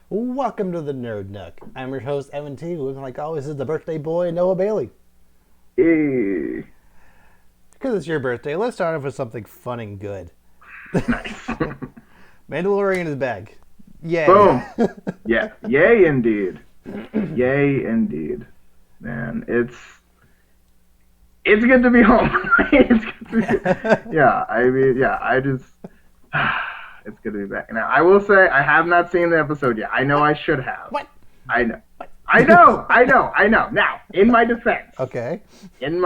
Welcome to the Nerd Nook. I'm your host, Evan T. Who, like always, is the birthday boy, Noah Bailey. Hey, Because it's your birthday, let's start off with something fun and good. nice. Mandalorian is back. Yay. Boom. Yeah. Yay, indeed. Yay, indeed. Man, it's good to be home. It's good to be, yeah. I mean, yeah. It's good to be back. Now, I will say I have not seen the episode yet. I know I should have. What? I know. I know. Now, Okay. me and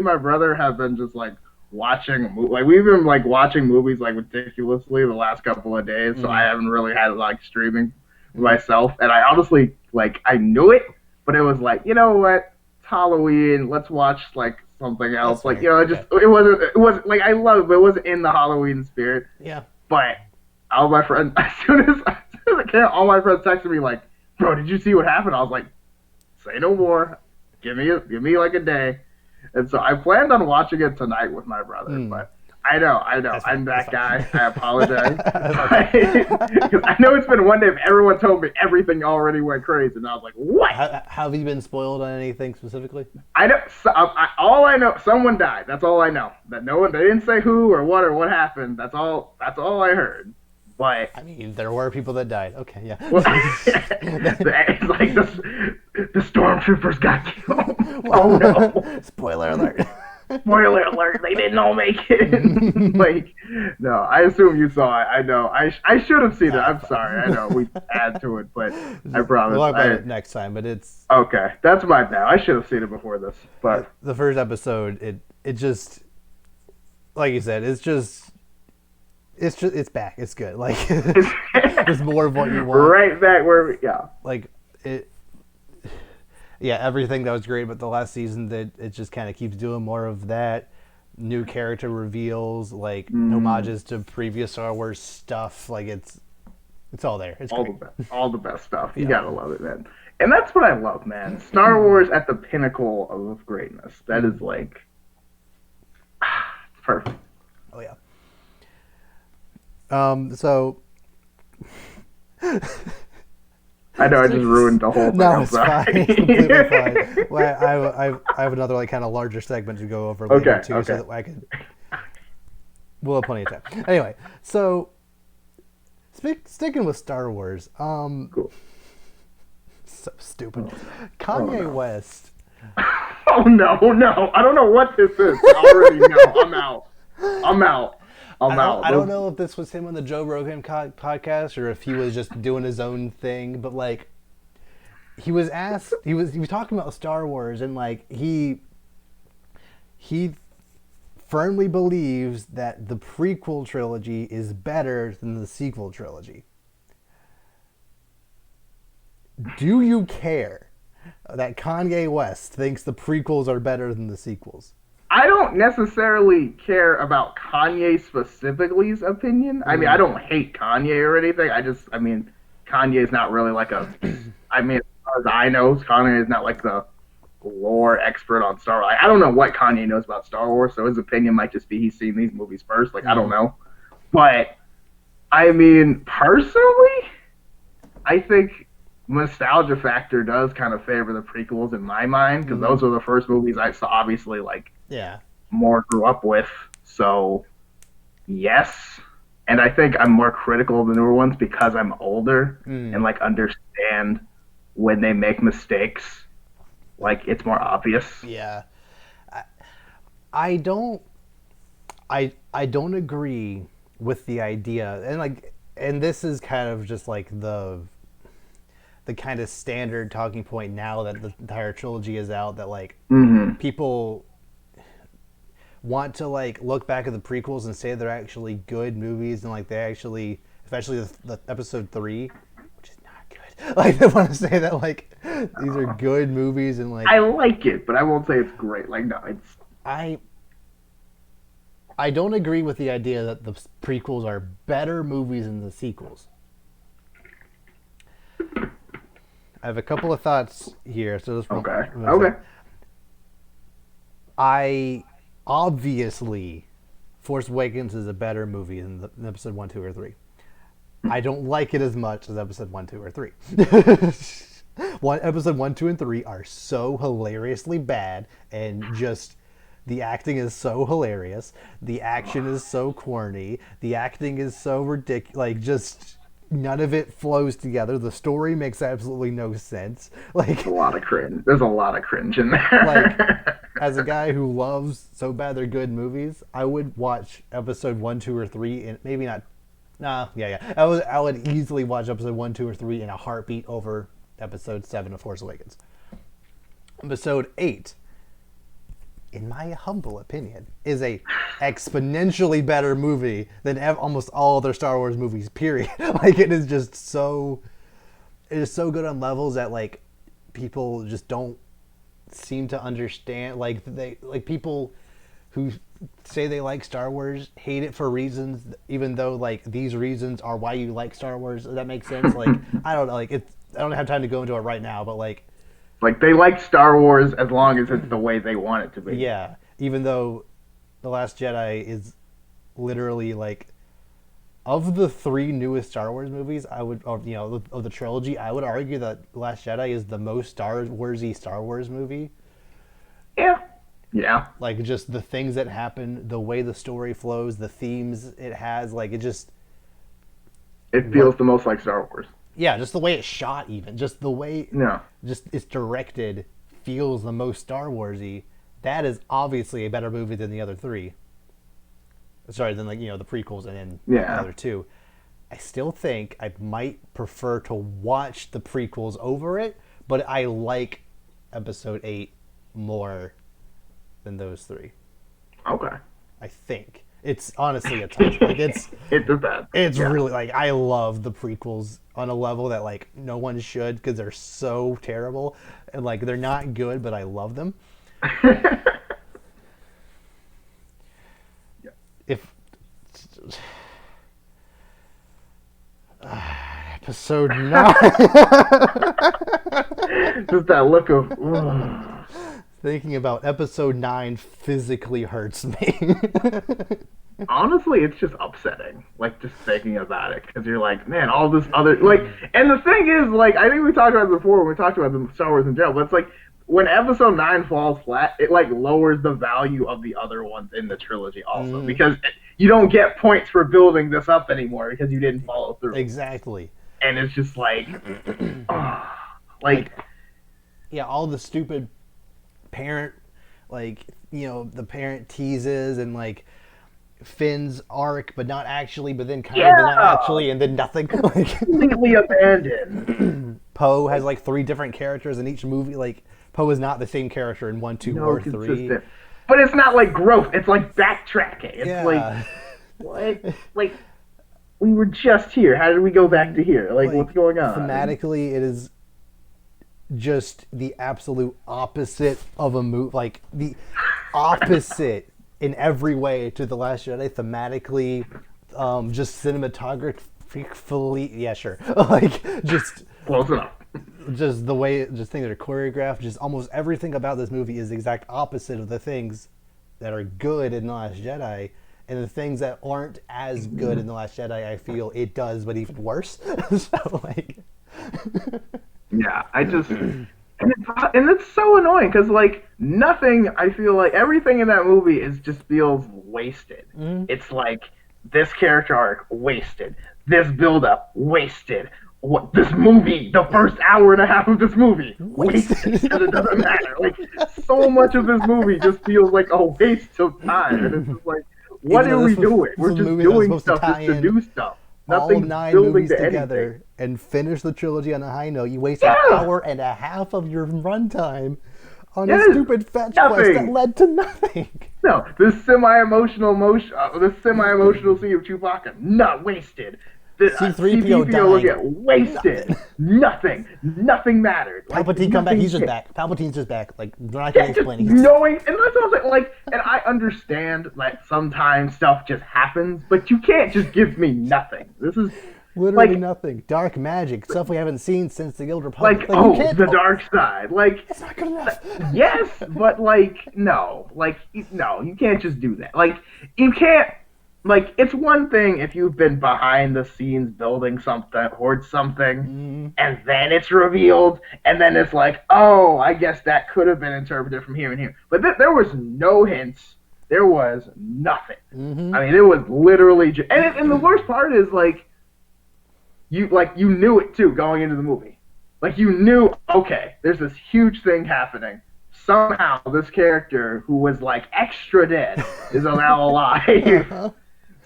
my brother have been just like we've been like watching movies like ridiculously the last couple of days, so I haven't really had like streaming myself. And I honestly like I knew it, but it was like, you know what? It's Halloween. Let's watch like something else. That's Like, fair. you know, it wasn't like I love it, but it wasn't in the Halloween spirit. Yeah. But all my friends as soon as I came, all my friends texted me like, "Bro, did you see what happened?" I was like, "Say no more. Give me like a day." And so I planned on watching it tonight with my brother, but I know, That's fine. I'm that That's guy. I apologize. fine. Because I know it's been one day if everyone told me everything already went crazy, and I was like, what? Have you been spoiled on anything specifically? I know. All I know, someone died. That's all I know. That no one. They didn't say who or what happened. That's all. That's all I heard. But I mean, there were people that died. Okay, yeah. well, it's like the stormtroopers got killed. Oh no! Spoiler alert. Spoiler alert! They didn't all make it. Like, no, I assume you saw it. I know. I should have seen it. I'm sorry. I know we add to it, but I promise. We'll talk about it next time, but it's Okay, that's my bad. I should have seen it before this, but the first episode. It just, like you said, it's back. It's good. Like it's more of what you want. right back where yeah. Like it. Yeah, everything that was great about the last season, that it just kind of keeps doing more of that. New character reveals, like homages to previous Star Wars stuff. Like it's all there. It's great. All the best stuff. You gotta love it, man. And that's what I love, man. Star Wars at the pinnacle of greatness. That is like, it's perfect. Oh yeah. So. I know I just ruined the whole thing. No, I'm it's sorry. fine. It's completely fine. Well, I have another like kind of larger segment to go over later Okay, too, okay. so that I could. We'll have plenty of time. Anyway, so sticking with Star Wars, Cool. so stupid. Kanye no. West. Oh no! I don't know what this is. I already know. I'm out. I don't know if this was him on the Joe Rogan podcast or if he was just doing his own thing, but like he was asked, he was talking about Star Wars, and like he firmly believes that the prequel trilogy is better than the sequel trilogy. Do you care that Kanye West thinks the prequels are better than the sequels? I don't necessarily care about Kanye specifically's opinion. I mean, I don't hate Kanye or anything. I mean, Kanye is not really like a. I mean, as far as I know, Kanye is not like the lore expert on Star Wars. Like, I don't know what Kanye knows about Star Wars, so his opinion might just be he's seen these movies first. Like, I don't know. But, I mean, personally, I think nostalgia factor does kind of favor the prequels in my mind, because those were the first movies I saw, obviously, like, Yeah. more grew up with. So, yes. And I think I'm more critical of the newer ones because I'm older and, like, understand when they make mistakes. Like, it's more obvious. Yeah. I don't I don't agree with the idea, and like, and this is kind of just like the kind of standard talking point now that the entire trilogy is out, that like people want to like look back at the prequels and say they're actually good movies, and like they actually, especially the episode 3, which is not good, like they want to say that like these are good movies, and like I like it, but I won't say it's great. Like, no, it's I don't agree with the idea that the prequels are better movies than the sequels. I have a couple of thoughts here. So this okay. I obviously, Force Awakens is a better movie than episode 1, 2, or 3. I don't like it as much as episode 1, 2, or 3. Episode 1, 2, and 3 are so hilariously bad, and just the acting is so hilarious. The action is so corny. The acting is so ridiculous. Like, just none of it flows together. The story makes absolutely no sense. Like, a lot of cringe. There's a lot of cringe in there. Like, as a guy who loves So Bad They're Good movies, I would watch episode 1, 2, or 3, and maybe not. Nah, yeah. I would easily watch episode 1, 2, or 3 in a heartbeat over episode 7 of Force Awakens. Episode 8, in my humble opinion, is a exponentially better movie than almost all other Star Wars movies, period. Like, it is just so... It is so good on levels that, like, people just don't seem to understand. Like, people who say they like Star Wars hate it for reasons, even though, like, these reasons are why you like Star Wars. Does that make sense? Like, I don't know. Like, I don't have time to go into it right now, but, like, they like Star Wars as long as it's the way they want it to be. Yeah, even though The Last Jedi is literally, like, of the 3 newest Star Wars movies, of the trilogy, I would argue that The Last Jedi is the most Star Wars-y Star Wars movie. Yeah. Like, just the things that happen, the way the story flows, the themes it has, like, it just... It feels the most like Star Wars. Yeah, just the way it's shot, even. Just the way just it's directed feels the most Star Wars-y. That is obviously a better movie than the other 3. Sorry, than, like, the prequels and then the other 2. I still think I might prefer to watch the prequels over it, but I like episode 8 more than those 3. Okay. I think. It's honestly a touch. Like, it's really, like, I love the prequels on a level that, like, no one should, because they're so terrible. And, like, they're not good, but I love them. If episode 9 just that look of thinking about episode 9 physically hurts me. Honestly, it's just upsetting, like, just thinking about it, because you're like, man, all this other, like, and the thing is, like, I think we talked about it before when we talked about the Star Wars in general, but it's like, when episode 9 falls flat, it, like, lowers the value of the other ones in the trilogy also, because you don't get points for building this up anymore because you didn't follow through. Exactly. And it's just like, yeah, all the stupid parent, like, the parent teases, and, like, Finn's arc, but not actually, but then kind of, but not actually, and then nothing. Like, completely abandoned. Poe has, like, 3 different characters in each movie. Like, Poe is not the same character in 1, 2, or 3. Consistent. But it's not like growth. It's like backtracking. It's like, what? Like, we were just here. How did we go back to here? Like, what's going on? Thematically, it is just the absolute opposite of a movie. Like, the opposite in every way to The Last Jedi. Thematically, just cinematographically, yeah, sure. Like, just close enough. Just the way, just things that are choreographed, just almost everything about this movie is the exact opposite of the things that are good in The Last Jedi, and the things that aren't as good in The Last Jedi, I feel it does, but even worse. So, like, yeah, I just, and it's so annoying because, like, nothing, I feel like everything in that movie just feels wasted. It's like, this character arc wasted, this build up wasted. What, this movie, the first hour and a half of this movie, wasted, because it doesn't matter. Like, so much of this movie just feels like a waste of time, and it's just like, what are we doing? We're just doing stuff just to do stuff. Nothing's all 9 building movies to together anything. And finish the trilogy on a high note. You waste an hour and a half of your runtime on a stupid fetch quest that led to nothing. No, this semi-emotional scene of Chewbacca, not wasted. The C-3PO will get wasted. Nothing mattered. Palpatine come back. He's just back. Palpatine's just back. Like, we're not gonna explain it. Knowing, and that's what I'm saying. Like, and I understand, like, sometimes stuff just happens, but you can't just give me nothing. This is literally nothing. Dark magic, stuff we haven't seen since the Old Republic. Like, the dark side. Like, it's not good enough. Yes, but, like, no. Like, no, you can't just do that. Like, you can't. like it's one thing if you've been behind the scenes building something or something, and then it's revealed, and then it's like, oh, I guess that could have been interpreted from here and here. But there was no hints. There was nothing. I mean, it was literally just, and the worst part is you knew it too going into the movie. Like you knew, okay, there's this huge thing happening. Somehow this character who was like extra dead is now alive.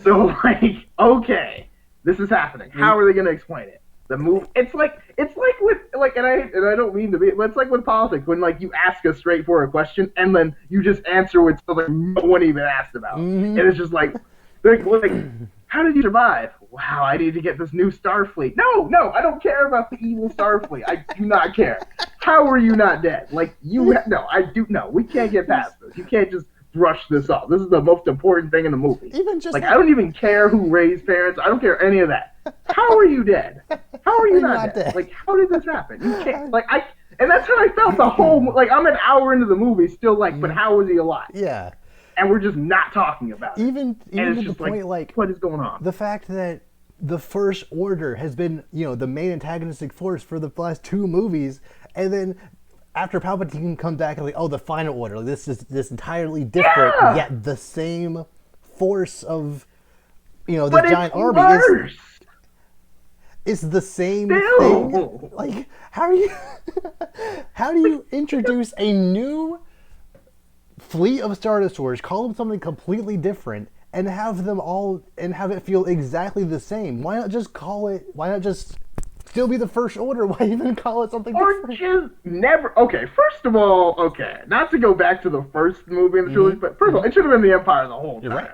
So like, okay, this is happening. How are they going to explain it? The move. It's like with like, and I don't mean to be, but it's like with politics when like you ask a straightforward question and then you just answer with something no one even asked about, and it's just like, how did you survive? Wow, I need to get this new Starfleet. No, I don't care about the evil Starfleet. I do not care. How are you not dead? Like I do. No, we can't get past this. You can't just brush this off. This is the most important thing in the movie. Even just like I don't even care who raised parents. I don't care any of that. How are you dead? How are you not dead? Like how did this happen? You can't. And that's how I felt the whole. Like I'm an hour into the movie, still like, but how was he alive? Yeah. And we're just not talking about it. Even to the point, like, what is going on? The fact that the First Order has been, the main antagonistic force for the last 2 movies, and then after Palpatine comes back and like, oh, the Final Order, like, this is this entirely different, yet the same force of, this giant army is the same thing. Like, how do you introduce a new fleet of Star Destroyers, call them something completely different, and have it feel exactly the same? Why not just still be the First Order? Why even call it something different? Or just never. Okay, first of all, not to go back to the first movie in the trilogy, but first of all, it should have been the Empire the whole time. Right.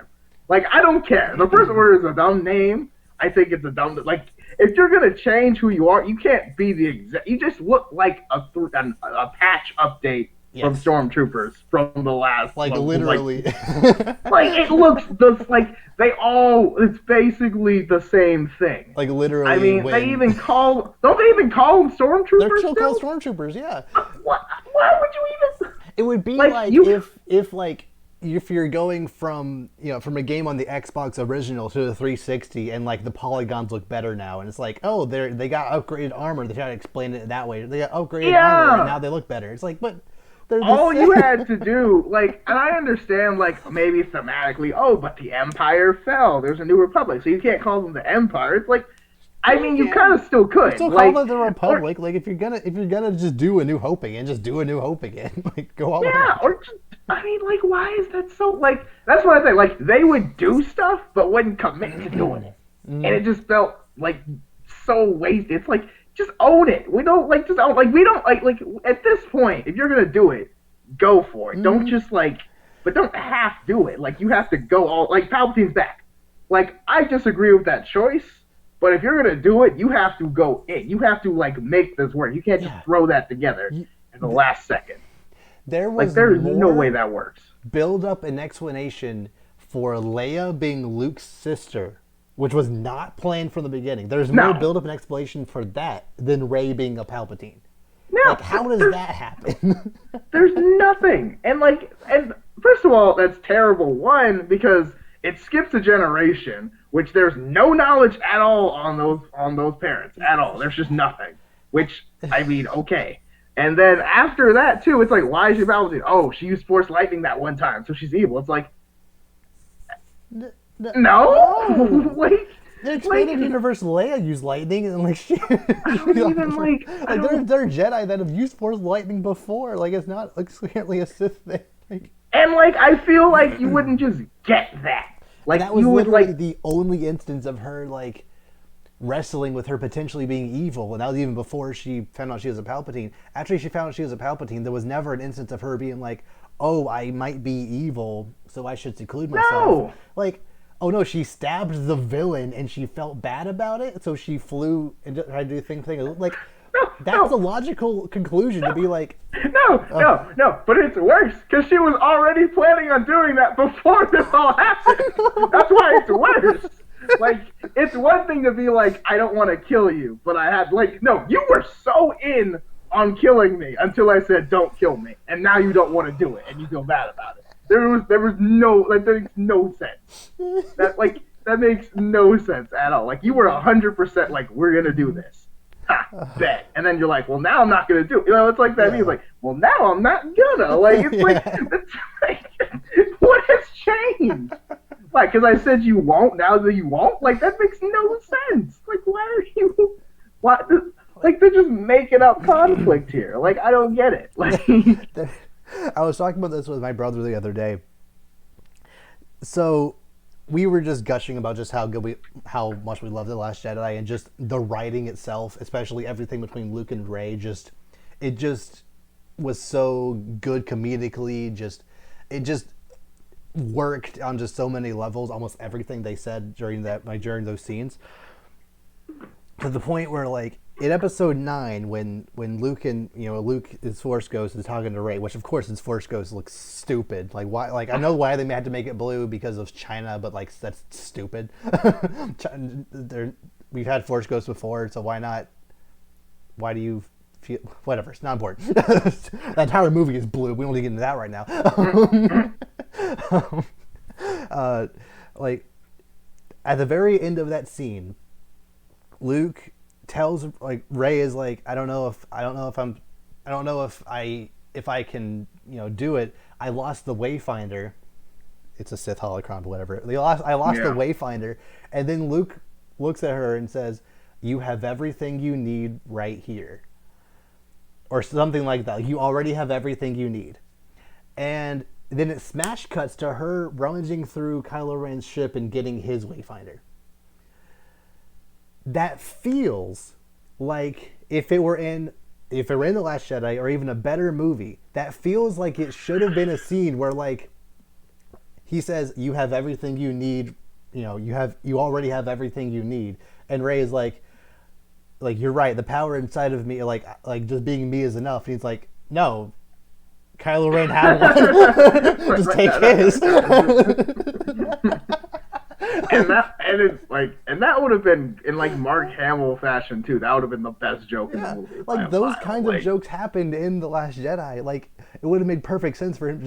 Like, I don't care. The First Order is a dumb name. I think it's a dumb, like, if you're gonna change who you are, you can't be the exact. You just look like a patch update. Yes. From stormtroopers from the last, like literally, like it looks just like it's basicly the same thing. Like literally, I mean, don't they even call them stormtroopers? They're still called stormtroopers, yeah. Why would you even? It would be like if you're going from from a game on the Xbox original to the 360, and like the polygons look better now, and it's like, oh, they got upgraded armor. They try to explain it that way. They got upgraded armor, and now they look better. It's like, but. All you had to do, like, and I understand, like, maybe thematically, but the Empire fell. There's a new Republic, so you can't call them the Empire. It's like, I mean, you kind of still could. Still call them the Republic. Like, if you're gonna just do A New Hope again, just do A New Hope again. Like, go all out. Or just, I mean, like, why is that so? Like, that's what I think. Like, they would do stuff, but wouldn't commit to doing it, and it just felt like so wasted. It's like. Just own it. We don't like just own we don't like at this point, if you're gonna do it, go for it. Don't just but don't half do it. Like you have to go all Palpatine's back. Like I disagree with that choice, but if you're gonna do it, you have to go in. You have to make this work. You can't just throw that together in the last second. There's no way that works. Build up an explanation for Leia being Luke's sister, which was not planned from the beginning. There's more build-up and explanation for that than Rey being a Palpatine. No, like, how does that happen? There's nothing. And first of all, that's terrible. One, because it skips a generation, which there's no knowledge at all on those parents at all. There's just nothing. Which, I mean, okay. And then after that too, it's like, why is she Palpatine? Oh, she used Force Lightning that one time, so she's evil. It's like. No. The expanded universe Leia used lightning, and they're Jedi that have used Force lightning before. Like it's not clearly a Sith thing. And I feel like you wouldn't just get that. Like that was literally the only instance of her wrestling with her potentially being evil, and that was even before she found out she was a Palpatine. After she found out she was a Palpatine, there was never an instance of her being like, "Oh, I might be evil, so I should seclude myself." No. Oh no, she stabbed the villain and she felt bad about it, so she flew and tried to do the thing. That's a logical conclusion to be like. No, but it's worse because she was already planning on doing that before this all happened. That's why it's worse. It's one thing to be like, I don't want to kill you, but I had no, you were so in on killing me until I said don't kill me, and now you don't want to do it and you feel bad about it. There was no, like, that makes no sense. That makes no sense at all. Like, you were 100% like, we're gonna do this. Ha, bet. And then you're like, well, now I'm not gonna do it. You know, it's like that. Yeah. He's like, well, now I'm not gonna. Like, it's like, Yeah. it's like, what has changed? Like, because I said you won't, now that you won't? Like, that makes no sense. Like, why are you, why, like, they're just making up conflict here. Like, I don't get it. Like, I was talking about this with my brother the other day. So we were just gushing about just how much we loved The Last Jedi, and just the writing itself, especially everything between Luke and Rey. It just was so good comedically. It just worked on just so many levels. Almost everything they said during those scenes, to the point where, like, in episode 9, when Luke and Luke, his Force Ghost, is talking to Rey, which of course his Force Ghost looks stupid. Like, why? Like, I know why they had to make it blue because of China, but like, that's stupid. We've had Force Ghosts before, so why not? Why do you feel whatever? It's not important. The entire movie is blue. We don't need to get into that right now. Like, at the very end of that scene, Luke tells, like, Rey is like, I don't know if I can do it. I lost the Wayfinder. It's a Sith holocron, but whatever. I lost the Wayfinder, and then Luke looks at her and says, "You have everything you need right here," or something like that. You already have everything you need, and then it smash cuts to her rummaging through Kylo Ren's ship and getting his Wayfinder. That feels like if it were in The Last Jedi, or even a better movie, that feels like it should have been a scene where, like, he says, "You have everything you need. You already have everything you need," and Rey is like, "You're right. The power inside of me, like just being me is enough." And he's like, "No, Kylo Ren had one. Just take his." and that would have been in, like, Mark Hamill fashion too. That would have been the best joke in the movie. Like, those kinds of jokes happened in The Last Jedi. Like, it would have made perfect sense for him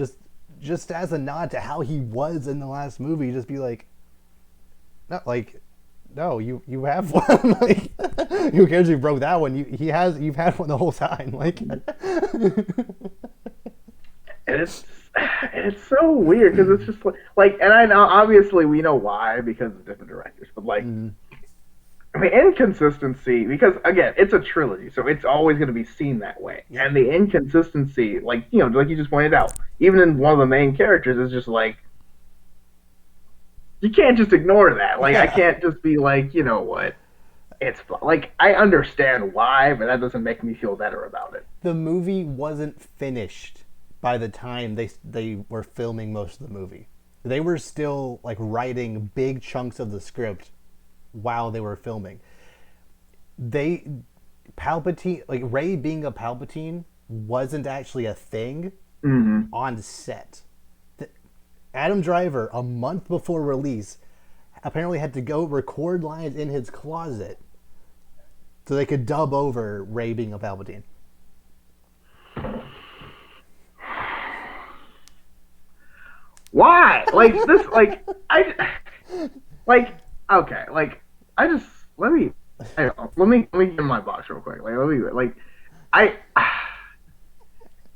just as a nod to how he was in the last movie, just be like, no, you have one. Like, who cares if you broke that one? You've had one the whole time. Like, it's so weird because it's just like, and I know obviously we know why because of different directors, but like, I mean, inconsistency, because again, it's a trilogy, so it's always going to be seen that way. Yeah. And the inconsistency, like, like you just pointed out, even in one of the main characters, is just like, you can't just ignore that. Like, I can't just be like, you know what, it's like, I understand why, but that doesn't make me feel better about it. The movie wasn't finished by the time they were filming most of the movie. They were still, like, writing big chunks of the script while they were filming. Palpatine, like, Rey being a Palpatine wasn't actually a thing on set. Adam Driver, a month before release, apparently had to go record lines in his closet so they could dub over Rey being a Palpatine. Why? Like, this, like, like, okay, like, let me get in my box real quick.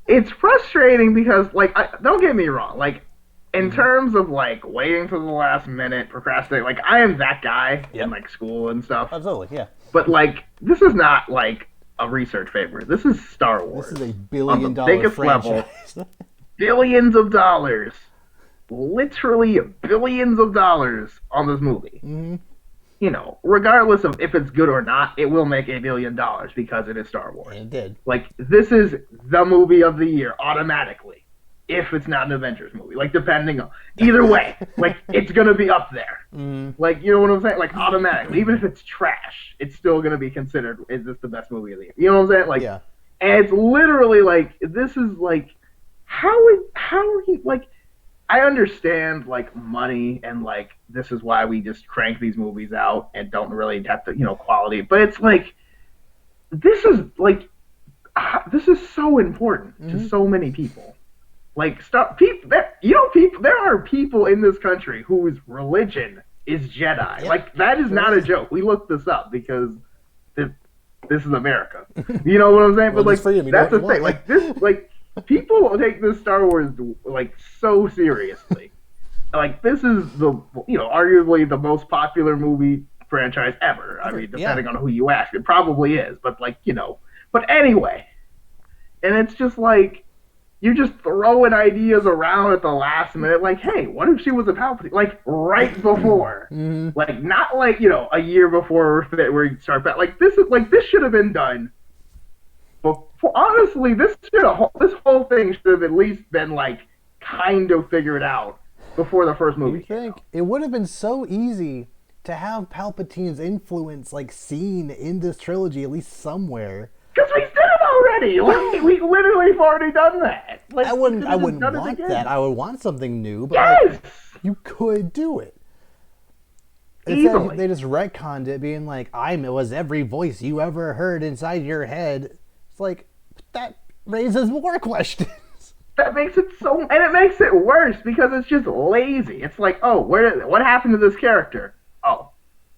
It's frustrating because, like, don't get me wrong, like, in terms of, like, waiting to the last minute, procrastinate, like, I am that guy in, like, school and stuff. Absolutely, yeah. But, like, this is not, like, a research paper. This is Star Wars. This is a billion-dollar franchise. Level, billions of dollars. Literally billions of dollars on this movie. Regardless of if it's good or not, it will make $1 billion because it is Star Wars. And it did. Like, this is the movie of the year automatically, if it's not an Avengers movie. Like, depending on either way, like, it's gonna be up there. Like, you know what I'm saying? Like, automatically, even if it's trash, it's still gonna be considered. Is this the best movie of the year? You know what I'm saying? Like, yeah. And it's literally like, this is like, how are you like? I understand, like, money and, like, this is why we just crank these movies out and don't really have to, quality. But it's like, this is so important to so many people. Like stuff, people that you know, people there are people in this country whose religion is Jedi. Yep, Like that is sure not a is. joke. We looked this up because this, this is America. You know what I'm saying? But Religious like freedom, you know that's what you the thing. want. Yeah. Like this, like people take this Star Wars like so seriously. Like this is the arguably the most popular movie franchise ever. I Ever. mean, Yeah. depending on who you ask, it probably is. But like but anyway, and it's just like you're just throwing ideas around at the last minute. Like, hey, what if she was a Palpatine? Like right before, Mm-hmm. like not like a year before we start back. Like this should have been done. But honestly, this whole thing should have at least been like kind of figured out before the first You movie came think out. it would have been so easy to have Palpatine's influence like seen in this trilogy at least somewhere? Because we did it already. Like we literally have already done that. Like I we wouldn't. could I have just wouldn't done it want again. that. I would want something new, but like Yes, you could do it. Instead, easily. they just retconned it, being like, "I was every voice you ever heard inside your head." It's like that raises more questions. That makes it so, and it makes it worse because it's just lazy. It's like, oh, what happened to this character? Oh,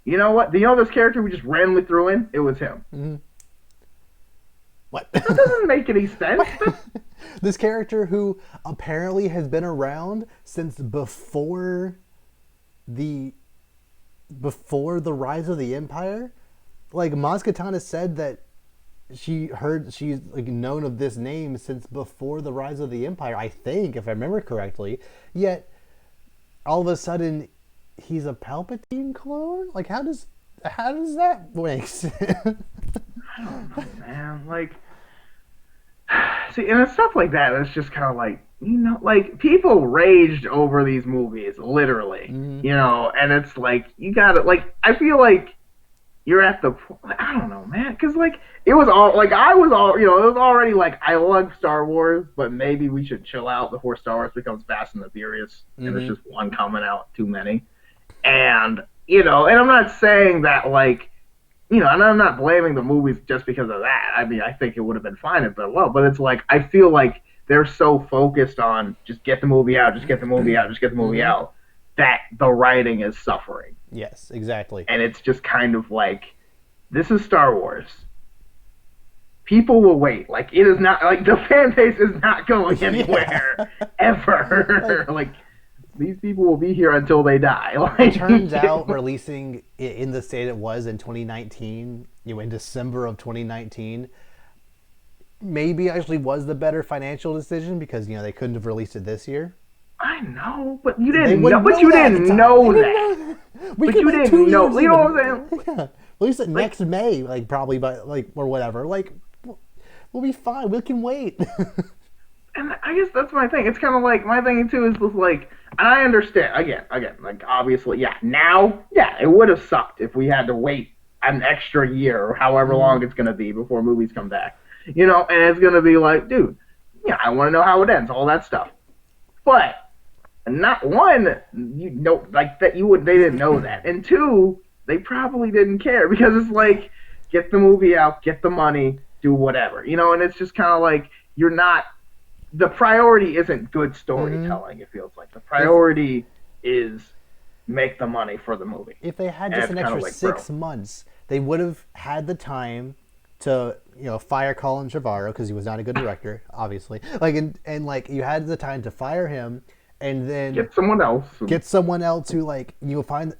you know what? Do you know this character we just randomly threw in? It was him. Mm-hmm. What? That doesn't make any sense. This character who apparently has been around since the before the rise of the Empire. Like Maz Kanata said that she's like known of this name since before the rise of the Empire, I think, if I remember correctly. Yet all of a sudden he's a Palpatine clone? Like how does that make sense? I don't know, man. Like, see, and it's stuff like that. It's just kind of like like people raged over these movies, literally. Mm-hmm. And it's like you gotta like. I feel like you're at the I don't know, man, because like it was all like I was all it was already like I love Star Wars, but maybe we should chill out before Star Wars becomes Fast and the Furious, and there's just one coming out too many, and and I'm not saying that like and I'm not blaming the movies just because of that. I mean, I think it would have been fine if it well, but it's like I feel like they're so focused on just get the movie out, just get the movie out, just get the movie out, that the writing is suffering. Yes, exactly. And it's just kind of like, this is Star Wars. People will wait. Like, it is not, like, the fan base is not going anywhere, ever. Like, these people will be here until they die. Like, it turns out releasing it in the state it was in 2019, in December of 2019, maybe actually was the better financial decision because, they couldn't have released it this year. I know, but you didn't know. But you didn't know that. We but could you like didn't know. You know what I'm saying? Yeah. Release it next May, like probably, but like or whatever. Like we'll be fine. We can wait. And I guess that's my thing. It's kind of like my thing too is just like, and I understand again, like obviously, it would have sucked if we had to wait an extra year or however long it's gonna be before movies come back. And it's gonna be like, dude, I want to know how it ends, all that stuff. But not one, like that they didn't know that, and two, they probably didn't care because it's like, get the movie out, get the money, do whatever, and it's just kind of like you're not. The priority isn't good storytelling. It feels like the priority is make the money for the movie. If they had just an extra like, 6 months, they would have had the time to fire Colin Trevorrow because he was not a good director, obviously. Like and like you had the time to fire him. And then get someone else. Who like find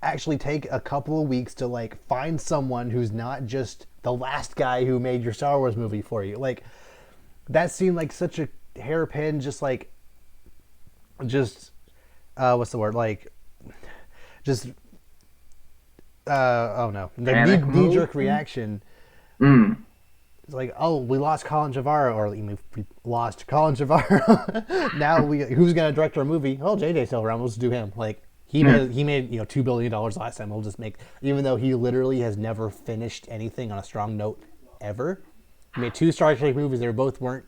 actually take a couple of weeks to like find someone who's not just the last guy who made your Star Wars movie for you. Like that seemed like such a hairpin, just what's the word? Like just oh no, the knee jerk reaction. It's like, oh, we lost Colin Trevorrow, or we lost Colin Trevorrow. Now who's gonna direct our movie? Oh, JJ's still around. We'll just do him. Like he made $2 billion last time. We'll just make, even though he literally has never finished anything on a strong note ever. He made 2 Star Trek movies. They both weren't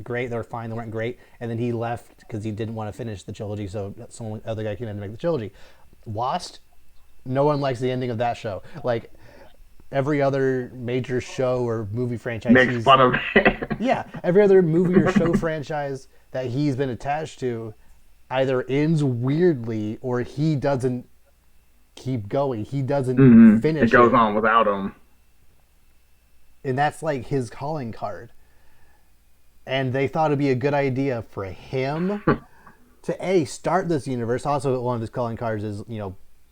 great. They were fine. They weren't great. And then he left because he didn't want to finish the trilogy. So some other guy came in to make the trilogy. Lost. No one likes the ending of that show. Like every other major show or movie franchise Makes fun of it. yeah, every other movie or show franchise that he's been attached to either ends weirdly or he doesn't keep going. He doesn't It finish goes it. on without him. And that's like his calling card. And they thought it'd be a good idea for him to start this universe. Also, one of his calling cards is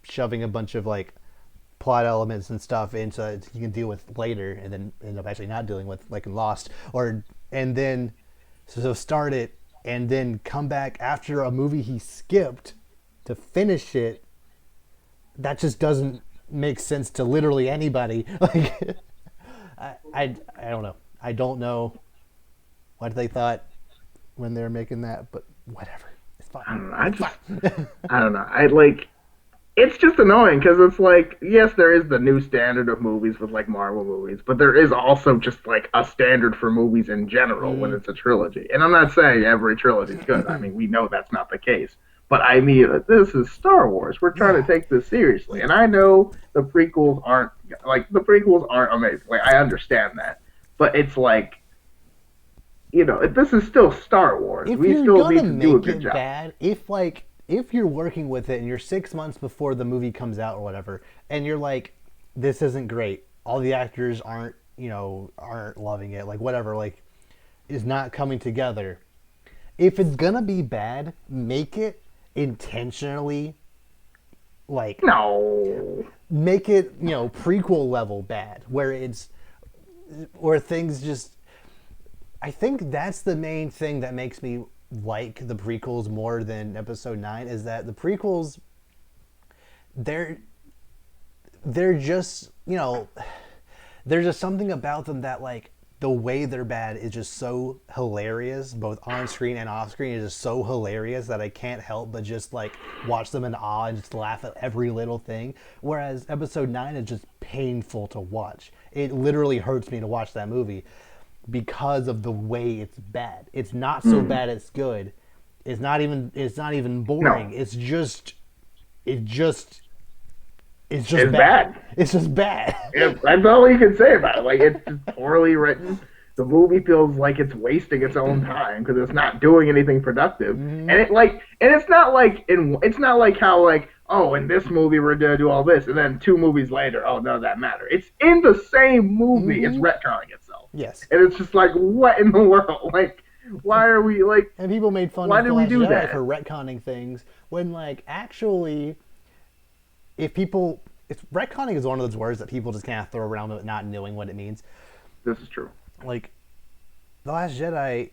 shoving a bunch of like plot elements and stuff into that you can deal with later, and then end up actually not dealing with like in Lost, and then so start it and then come back after a movie he skipped to finish it. That just doesn't make sense to literally anybody. Like, I don't know. I don't know what they thought when they were making that, but whatever. It's fine. I don't know. It's just annoying because it's like, yes, there is the new standard of movies with like Marvel movies, but there is also just like a standard for movies in general when it's a trilogy. And I'm not saying every trilogy is good. I mean, we know that's not the case. But I mean, this is Star Wars. We're trying to take this seriously. And I know the prequels aren't amazing. Like, I understand that. But it's like, this is still Star Wars. If we you're still gonna need to do a make good it job. bad, if you're working with it and you're 6 months before the movie comes out or whatever, and you're like, this isn't great. All the actors aren't loving it. Like whatever, like is not coming together. If it's gonna be bad, make it intentionally like No. make it prequel level bad where things just I think that's the main thing that makes me like the prequels more than episode 9 is that the prequels they're just there's just something about them that like the way they're bad is just so hilarious, both on screen and off screen. It is so hilarious that I can't help but just like watch them in awe and just laugh at every little thing. Whereas episode 9 is just painful to watch. It literally hurts me to watch that movie because of the way it's bad. It's not so bad it's good. It's not even boring. No. It's just It's bad. bad. It's just bad. Yeah, that's all you can say about it. Like, it's just poorly written. The movie feels like it's wasting its own time because it's not doing anything productive. And it's not like how like, oh, in this movie we're gonna do all this, and then 2 movies later, oh, none of that matter. It's in the same movie. It's retconning itself. Yes. And it's just like, what in the world? Like, why are we like? And people made fun Why of did The we Last do Jedi that? for retconning things when, like, actually, retconning is one of those words that people just kind of throw around without not knowing what it means. This is true. Like, The Last Jedi,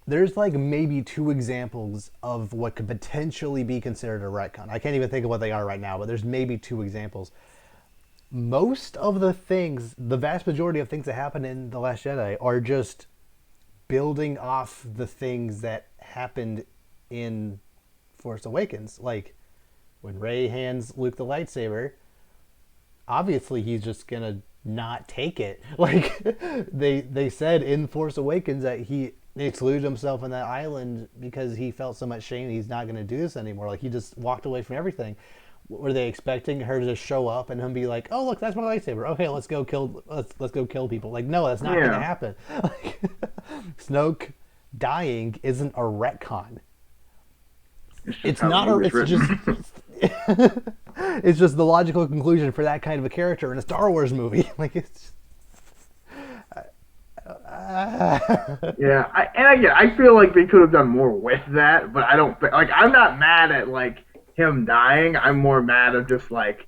there's like maybe 2 examples of what could potentially be considered a retcon. I can't even think of what they are right now, but there's maybe 2 examples. Most of the vast majority of things that happen in The Last Jedi are just building off the things that happened in Force Awakens. Like, when Rey hands Luke the lightsaber, obviously he's just gonna not take it. Like, they said in Force Awakens that he excluded himself on that island because he felt so much shame he's not gonna do this anymore. Like, he just walked away from everything. Were they expecting her to just show up and him be like, "Oh, look, that's my lightsaber. Okay, let's go kill people." Like, no, that's not going to happen. Like, Snoke dying isn't a retcon. It's not a. It's just. It's just the logical conclusion for that kind of a character in a Star Wars movie. Like, it's. Yeah, I feel like they could have done more with that, but I don't like. I'm not mad at like him dying. I'm more mad at just like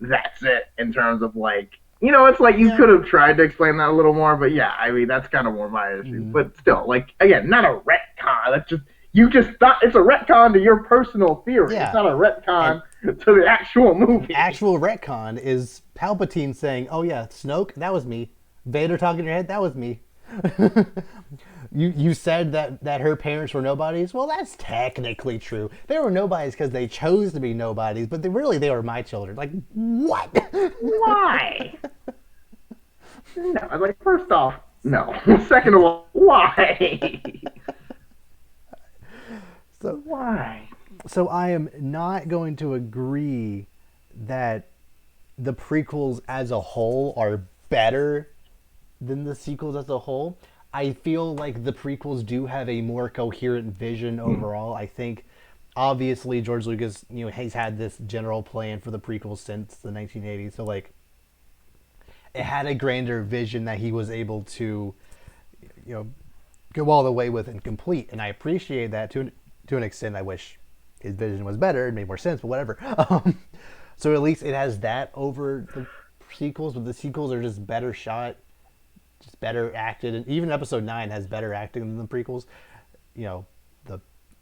that's it in terms of like it's like you could have tried to explain that a little more, but yeah, I mean that's kind of more my issue. But still, like again, not a retcon. That's just you just thought it's a retcon to your personal theory. Yeah. It's not a retcon to the actual movie. Actual retcon is Palpatine saying, "Oh yeah, Snoke, that was me. Vader talking in your head, that was me." You said that her parents were nobodies. Well, that's technically true. They were nobodies because they chose to be nobodies, but they were my children. Like, what? Why? No, I was like, first off, no. Second of all, why? So why? So I am not going to agree that the prequels as a whole are better than the sequels as a whole. I feel like the prequels do have a more coherent vision overall. I think obviously George Lucas, he's had this general plan for the prequels since the 1980s. So like it had a grander vision that he was able to go all the way with and complete, and I appreciate that to an extent. I wish his vision was better, it made more sense, but whatever. So at least it has that over the sequels, but the sequels are just better shot, just better acted, and even Episode 9 has better acting than the prequels. The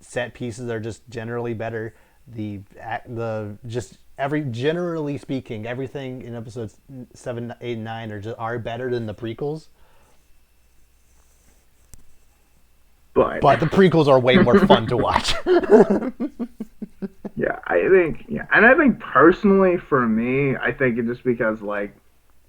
set pieces are just generally better. Generally speaking, everything in Episodes 7, 8, and 9 are better than the prequels. But the prequels are way more fun to watch. Yeah, and I think personally for me, I think it just because I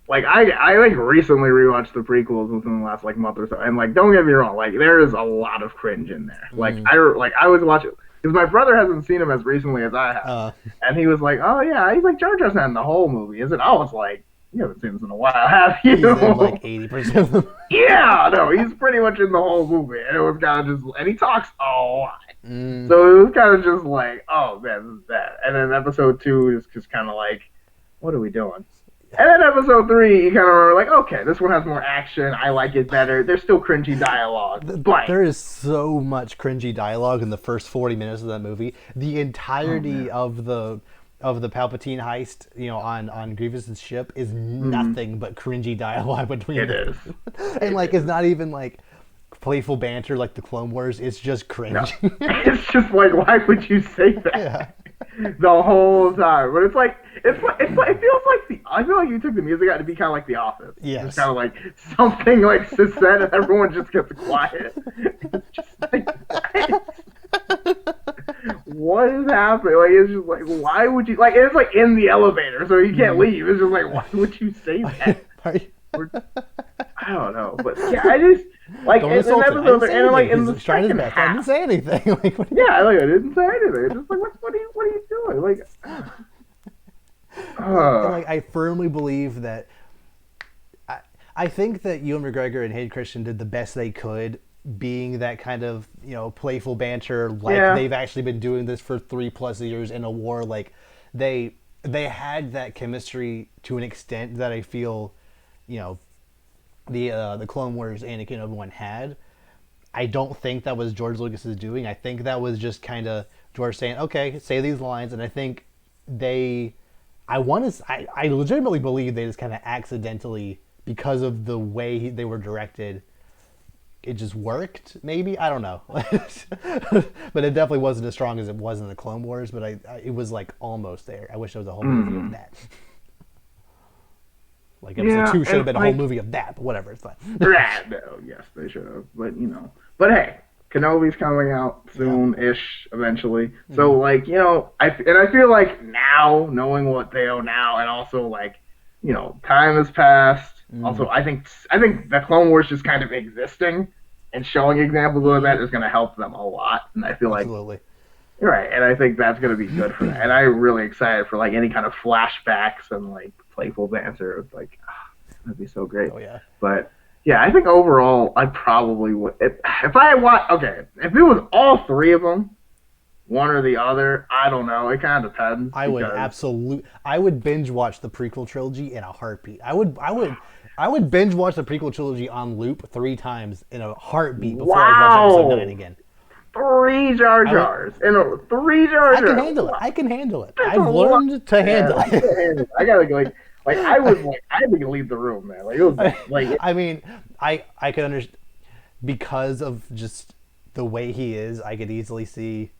recently rewatched the prequels within the last month or so, and don't get me wrong, there is a lot of cringe in there. I was watching because my brother hasn't seen them as recently as I have, and he was like, "Oh yeah," he's like, "Jar Jar's not in the whole movie, is it?" I was like, "You haven't seen this in a while, have you?" He's in 80% of them. Yeah, no, he's pretty much in the whole movie, and it was kind of just, and he talks a lot. So it was kind of just oh man, this is bad. And then Episode 2 is just kind of what are we doing? And then Episode 3, you kind of remember okay, this one has more action. I like it better. There's still cringy dialogue, but there is so much cringy dialogue in the first 40 minutes of that movie. The entirety of the Palpatine heist, on Grievous's ship is nothing but cringy dialogue between them. It is. And it's not even playful banter like the Clone Wars. It's just cringe. No. It's just why would you say that? Yeah. The whole time, but it feels I feel like you took the music out to be kind of like The Office. Yes. Just kind of something said and everyone just gets quiet. It's just what is happening? It's just why would you it's in the elevator, so you can't leave. It's just why would you say that? I don't know, but yeah, I just don't insult him. In the second half, I didn't say anything. I didn't say anything. It's just what are you doing? I firmly believe that. I think that Ewan McGregor and Hayden Christensen did the best they could, being that kind of playful banter. They've actually been doing this for 3+ years in a war. They had that chemistry to an extent that I feel, the Clone Wars Anakin and Obi-Wan had. I don't think that was George Lucas's doing. I think that was just kind of George saying, "Okay, say these lines," and I think I legitimately believe they just kind of accidentally, because of the way they were directed, it just worked. Maybe, I don't know, but it definitely wasn't as strong as it was in the Clone Wars. But it was almost there. I wish there was a whole movie of that. Episode 2 should have been a whole movie of that, but whatever, it's fine. No, yes, they should have. But hey, Kenobi's coming out soon-ish, eventually. So, I feel now, knowing what they know now, and also, time has passed. Also, I think the Clone Wars just kind of existing and showing examples of that is going to help them a lot. And I feel absolutely. You're right, and I think that's going to be good for that. And I'm really excited for any kind of flashbacks and playful banter. It's that'd be so great. Oh yeah. But yeah, I think overall I probably would if I watch. Okay, if it was all three of them, one or the other, I don't know. It kind of depends. I would binge watch the prequel trilogy in a heartbeat. I would binge watch the prequel trilogy on loop 3 times in a heartbeat before I watch Episode 9 again. 3 Jar Jars. 3 Jar Jars. I can handle it. I've learned to handle it. I gotta go. I had to leave the room, man. It was I mean, I could understand because of just the way he is. I could easily see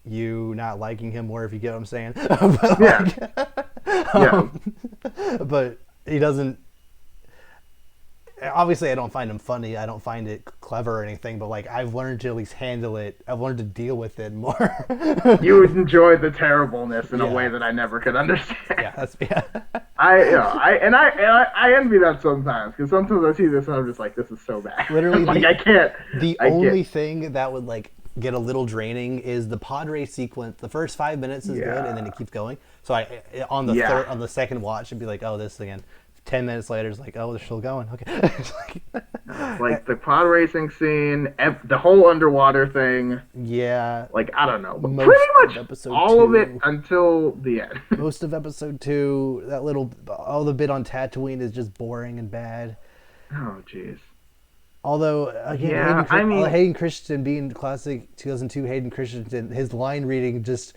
you not liking him more, if you get what I'm saying. But, but he doesn't. Obviously, I don't find him funny. I don't find it clever or anything. But I've learned to at least handle it. I've learned to deal with it more. You enjoy the terribleness in a way that I never could understand. Yeah, I envy that sometimes, because sometimes I see this and I'm just this is so bad. Literally, I can't. The only thing that would get a little draining is the pod race sequence. The first 5 minutes is good, and then it keeps going. So I on the Yeah. on the second watch, it'd be like, oh, this again. 10 minutes later, it's like, oh, they're still going. Okay. It's Like the pod racing scene, the whole underwater thing. yeah, Like I don't know, but most pretty of much episode all of it two. until the end. Most of episode two, that little, all the bit on Tatooine is just boring and bad. Oh jeez. Although again, Yeah, I mean, Hayden Christensen being classic 2002 Hayden Christensen, his line reading just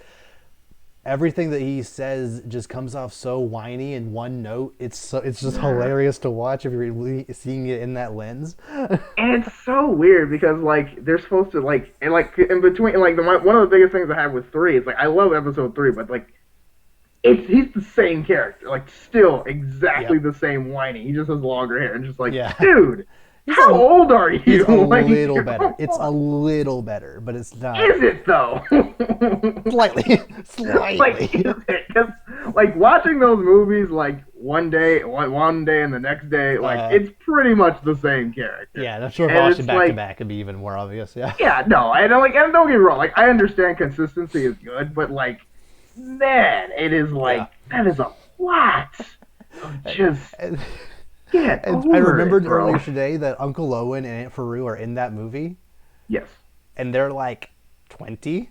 everything that he says just comes off so whiny in one note. It's just yeah. hilarious to watch if you're really seeing it in that lens. And it's so weird because like they're supposed to like and like in between like one of the biggest things I have with three is like I love episode three, but like he's the same character, like still exactly Yep. the same whiny. He just has longer hair and just like, Yeah. dude, He's how old are he's you? a Like, little better. It's a little better, but it's not is it though? slightly. Like, Slightly. is it? 'Cause, like watching those movies, like one day and the next day, like it's pretty much the same character. Yeah, I'm sure if And I watch it's it back like, to back, it'd be even more obvious. Yeah. yeah, no, I don't like, and don't get me wrong, like I understand consistency is good, but like, man, it is like that is a lot of just And, get and over I remembered it, bro. earlier today that Uncle Owen and Aunt Faru are in that movie, Yes. and they're like 20.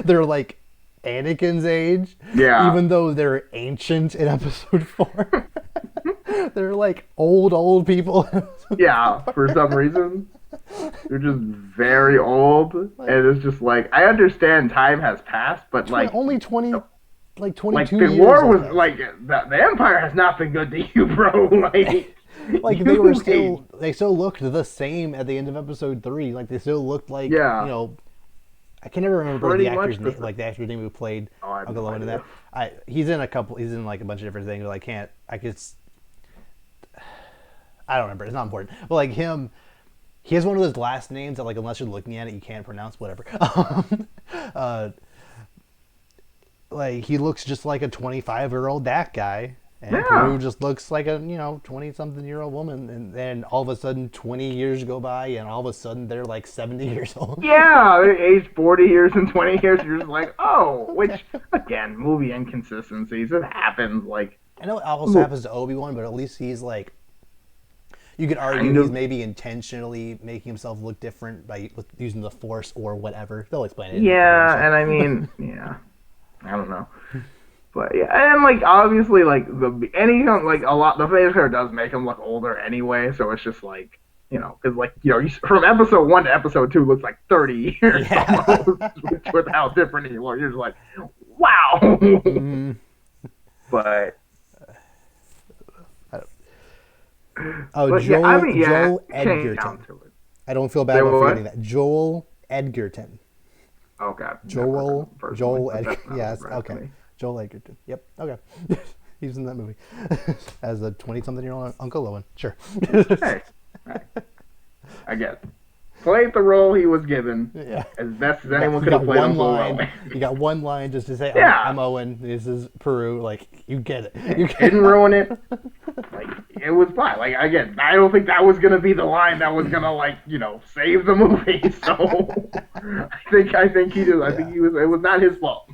They're like Anakin's age, Yeah. even though they're ancient in episode 4. They're like old people. Yeah, for some reason. They're just very old, and it's just like I understand time has passed, but like only 20, like like 22 the years. war was has like the Empire has not been good to you, bro. like they were still they still looked the same at the end of episode 3. Like they still looked like I can never remember Pretty the actor's much name, like the actor's name who played I have Uncle no Owen in idea. that. He's in like a bunch of different things. But I don't remember. It's not important. But like him, he has one of those last names that like unless you're looking at it, you can't pronounce. Whatever. uh, like he looks just like a 25-year-old that guy, and Yeah. Peru just looks like a 20-something-year-old woman, and then all of a sudden 20 years go by, and all of a sudden they're like 70 years old. Yeah, they aged 40 years and 20 years. You're just like, oh, which again, movie inconsistencies. It happens. Like I know it also happens to Obi-Wan, but at least he's like. You could argue kind of. he's maybe intentionally making himself look different by using the Force or whatever. They'll explain it. Yeah, and I mean, yeah, I don't know. But yeah, and like obviously, like like a lot, the face hair does make him look older anyway. So it's just like because like from episode 1 to episode 2 looks like 30 years almost with how different he looks. You're just like, wow. Mm-hmm. But Joel, Joel came down Edgerton. to it. I don't feel bad about what? forgetting that. Joel Edgerton. Okay. Joel Edgerton. Edgerton. Yes. Okay. Joel Edgerton. Yep. Okay. He's in that movie as a 20-something-year-old Uncle Owen. Sure. Hey, I guess. Played the role he was given Yeah. as best as anyone could have played Uncle Owen. You got one line just to say, Yeah. I'm Owen. This is Peru. Like, you get it. You get Didn't ruin it. Like, it was fine. Like, again, I don't think that was going to be the line that was going to, like, save the movie. So, I think he did. I think it was not his fault.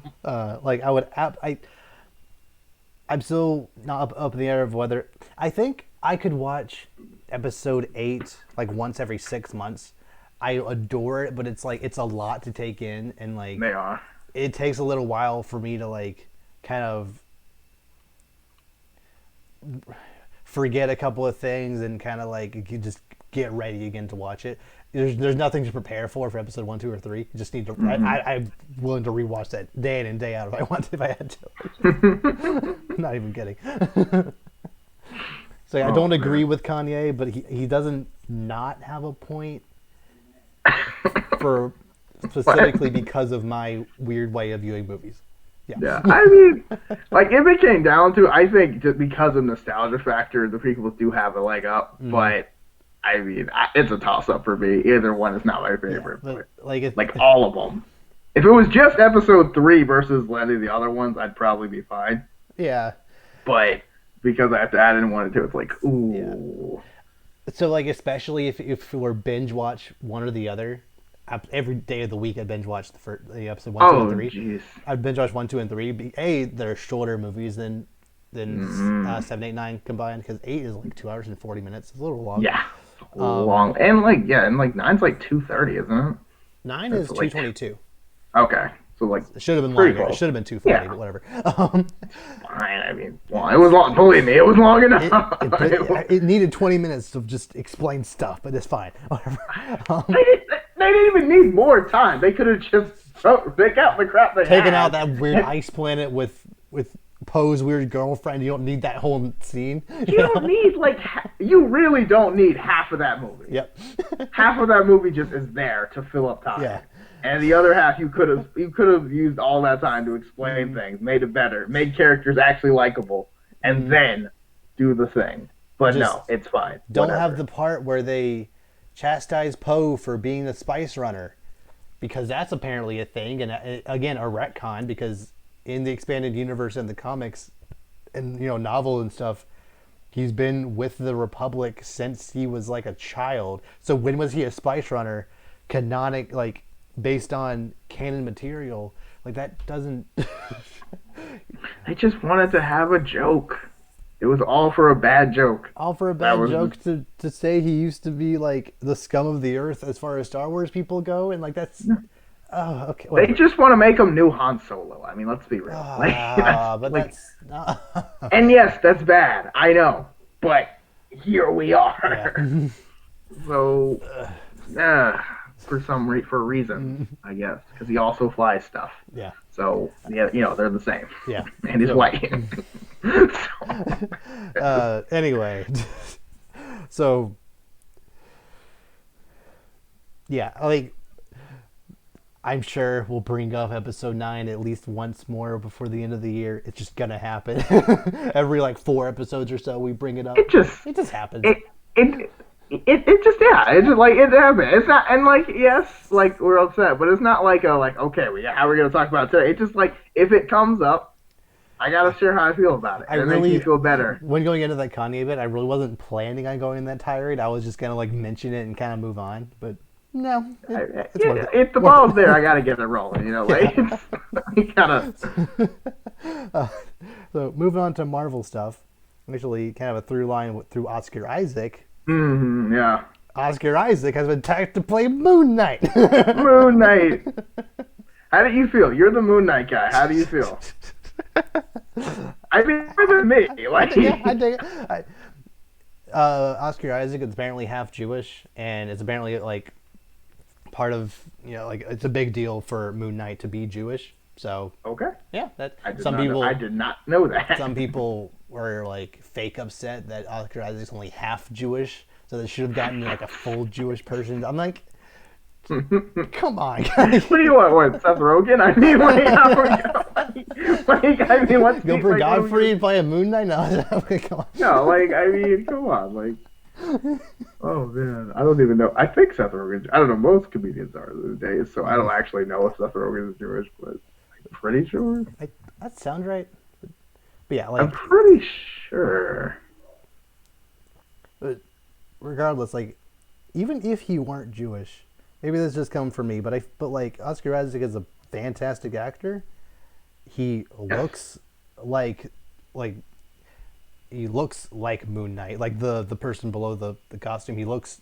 I'm still not up in the air of whether, I think I could watch episode 8, like, once every 6 months. I adore it, but it's like, it's a lot to take in, and like, They are. it takes a little while for me to like, kind of forget a couple of things and kind of like, you just get ready again to watch it. There's nothing to prepare for episode 1, 2, or 3. You just need to. Mm-hmm. I'm willing to rewatch that day in and day out if I had to. Not even kidding. So yeah, I don't agree with Kanye, but he doesn't not have a point for specifically because of my weird way of viewing movies. Yeah, I mean, like if it came down to, I think just because of nostalgia factor, the prequels do have a leg up. Mm. But I mean, it's a toss up for me. Either one is not my favorite. Yeah, but, like all of them. If it was just episode 3 versus any of the other ones, I'd probably be fine. Yeah. But because I have to add in 1 and 2, it's like, ooh. Yeah. So like, especially if we're binge watch one or the other, every day of the week I binge watch the episode 1, 2, and Oh, 3. jeez. I binge watch 1, 2, and 3. They're shorter movies than 7, 8, 9 combined, because 8 is like 2 hours and 40 minutes. It's a little long. Yeah. Long. And like 9's like 2:30, isn't it? 9 is 2:22. Okay. So like It should have been pretty longer. close. It should have been 2:40, Yeah. but whatever. Fine. I mean, well, it was long. Believe me, it was long enough. It needed 20 minutes to just explain stuff, but it's fine. Whatever. They didn't even need more time. They could have just pick out the crap they Taking had. out that weird ice planet with Poe's weird girlfriend. You don't need that whole scene. You don't need you really don't need half of that movie. Yep. Half of that movie just is there to fill up time. Yeah. And the other half you could have used all that time to explain things, made it better, made characters actually likable, and then do the thing. But no, it's fine. Don't Whatever. have the part where they chastise Poe for being the spice runner, because that's apparently a thing, and again a retcon, because in the expanded universe and the comics and novel and stuff, he's been with the Republic since he was like a child. So when was he a spice runner? Canonic, like based on canon material, like that doesn't. They just wanted to have a joke. It was all for a bad joke. All for a bad joke to say he used to be like the scum of the earth as far as Star Wars people go, and like that's. Oh, okay. Whatever. They just want to make him new Han Solo. I mean, let's be real. That's. And yes, that's bad. I know, but here we are. Yeah. So, for a reason, I guess, because he also flies stuff. Yeah. So yeah, they're the same. Yeah. And he's white. Anyway, so yeah, like I'm sure we'll bring up episode 9 at least once more before the end of the year. It's just gonna happen. Every like 4 episodes or so, we bring it up. It just happens. It just it happens. It's not, and like yes, like we're upset, but it's not like okay, how are we gonna talk about it today? It's just like if it comes up, I gotta share how I feel about it. And it makes me feel better. When going into that Kanye bit, I really wasn't planning on going that tirade. I was just gonna like mention it and kind of move on, but no, if the ball's there, I gotta get it rolling. You gotta. So moving on to Marvel stuff, actually kind of a through line through Oscar Isaac. Mm-hmm, yeah. Oscar Isaac has been tagged to play Moon Knight. Moon Knight. How do you feel? You're the Moon Knight guy. How do you feel? I mean, better than me. Like, I dig it. Oscar Isaac is apparently half Jewish, and it's apparently like part of like it's a big deal for Moon Knight to be Jewish. So okay, yeah, that I did not know that. Some people were like fake upset that Oscar Isaac's only half Jewish, so they should have gotten like a full Jewish person. I'm like, come on, guys. What do you want? What, Seth Rogen? I mean, what's Gilbert Godfrey play a Moon Knight? No, come on. No, come on, oh man, I don't even know. I think Seth Rogen. I don't know. Most comedians are these days, so I don't actually know if Seth Rogen is Jewish, but I'm pretty sure. That sounds right. But yeah, I'm pretty sure. But regardless, even if he weren't Jewish, maybe this just come from me, but Oscar Isaac is a fantastic actor. He looks like he looks like Moon Knight, like the person below the costume. He looks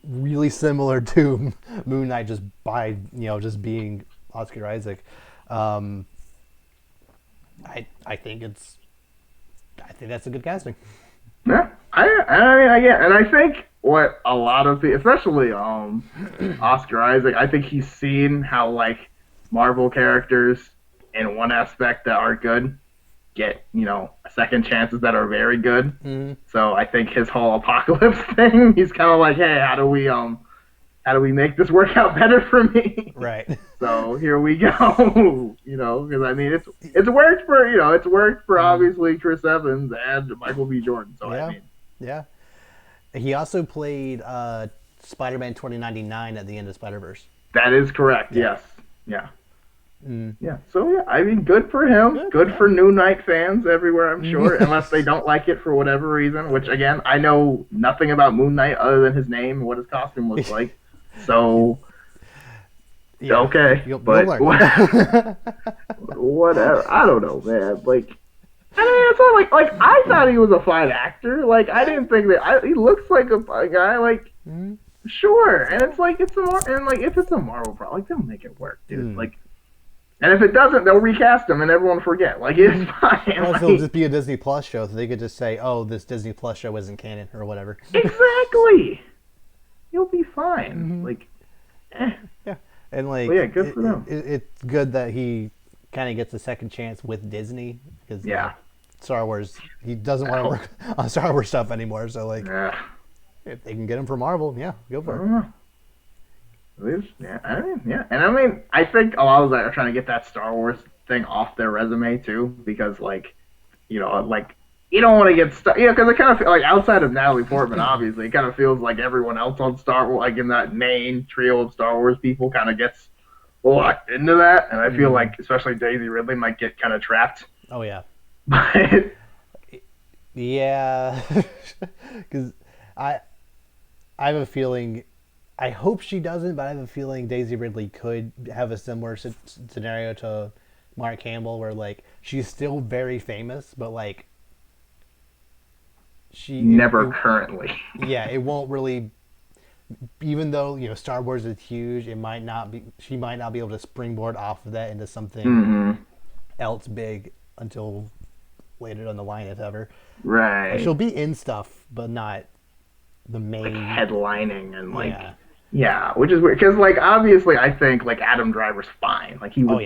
really similar to Moon Knight just by just being Oscar Isaac. I think that's a good casting. Yeah, and I think what a lot of people, especially Oscar Isaac, I think he's seen how Marvel characters in one aspect that are good get second chances that are very good. Mm-hmm. So I think his whole apocalypse thing, he's kind of like, hey, how do we make this work out better for me? Right. So here we go. Because I mean it's worked for obviously Chris Evans and Michael B. Jordan. So yeah. I mean, yeah. He also played Spider-Man 2099 at the end of Spider-Verse. That is correct. Yeah. Yes. Yeah. Mm. Yeah. So yeah, I mean, good for him. Good for New Knight fans everywhere, I'm sure. Unless they don't like it for whatever reason. Which again, I know nothing about Moon Knight other than his name and what his costume looks like. So Yeah, okay, you'll but learn. whatever. I don't know, man. Like, I mean, it's not like I thought he was a fine actor. Like, I didn't think that he looks like a guy. Like, Mhm. sure, and it's like and like if it's a Marvel product, like they'll make it work, dude. Mm. Like, and if it doesn't, they'll recast him and everyone forget. Like, it's fine. Plus, Like, it'll just be a Disney Plus show, so they could just say, "Oh, this Disney Plus show isn't canon" or whatever. exactly. You'll be fine. Mhm. Like, eh. Yeah, and like, But yeah, good for them. it's good that he kind of gets a second chance with Disney because Yeah. Star Wars, he doesn't want to work on Star Wars stuff anymore. So like, Yeah. if they can get him for Marvel, yeah, go I for it. don't know. At least, yeah, I mean, yeah, and I mean, I think a lot of that are trying to get that Star Wars thing off their resume too, because like, like you don't want to get stuck, because it kind of like outside of Natalie Portman, obviously, it kind of feels like everyone else on Star Wars, like in that main trio of Star Wars people, kind of gets locked into that, and I feel like especially Daisy Ridley might get kind of trapped. Oh yeah, But yeah, because I have a feeling. I hope she doesn't, but I have a feeling Daisy Ridley could have a similar scenario to Mark Hamill, where like she's still very famous, but like never currently. Yeah, it won't really. Even though Star Wars is huge, it might not be. She might not be able to springboard off of that into something else big until later down the line, if ever. Right. Like, she'll be in stuff, but not the main headlining and like. Yeah. Yeah, which is weird because, like, obviously, I think like Adam Driver's fine. Like he was,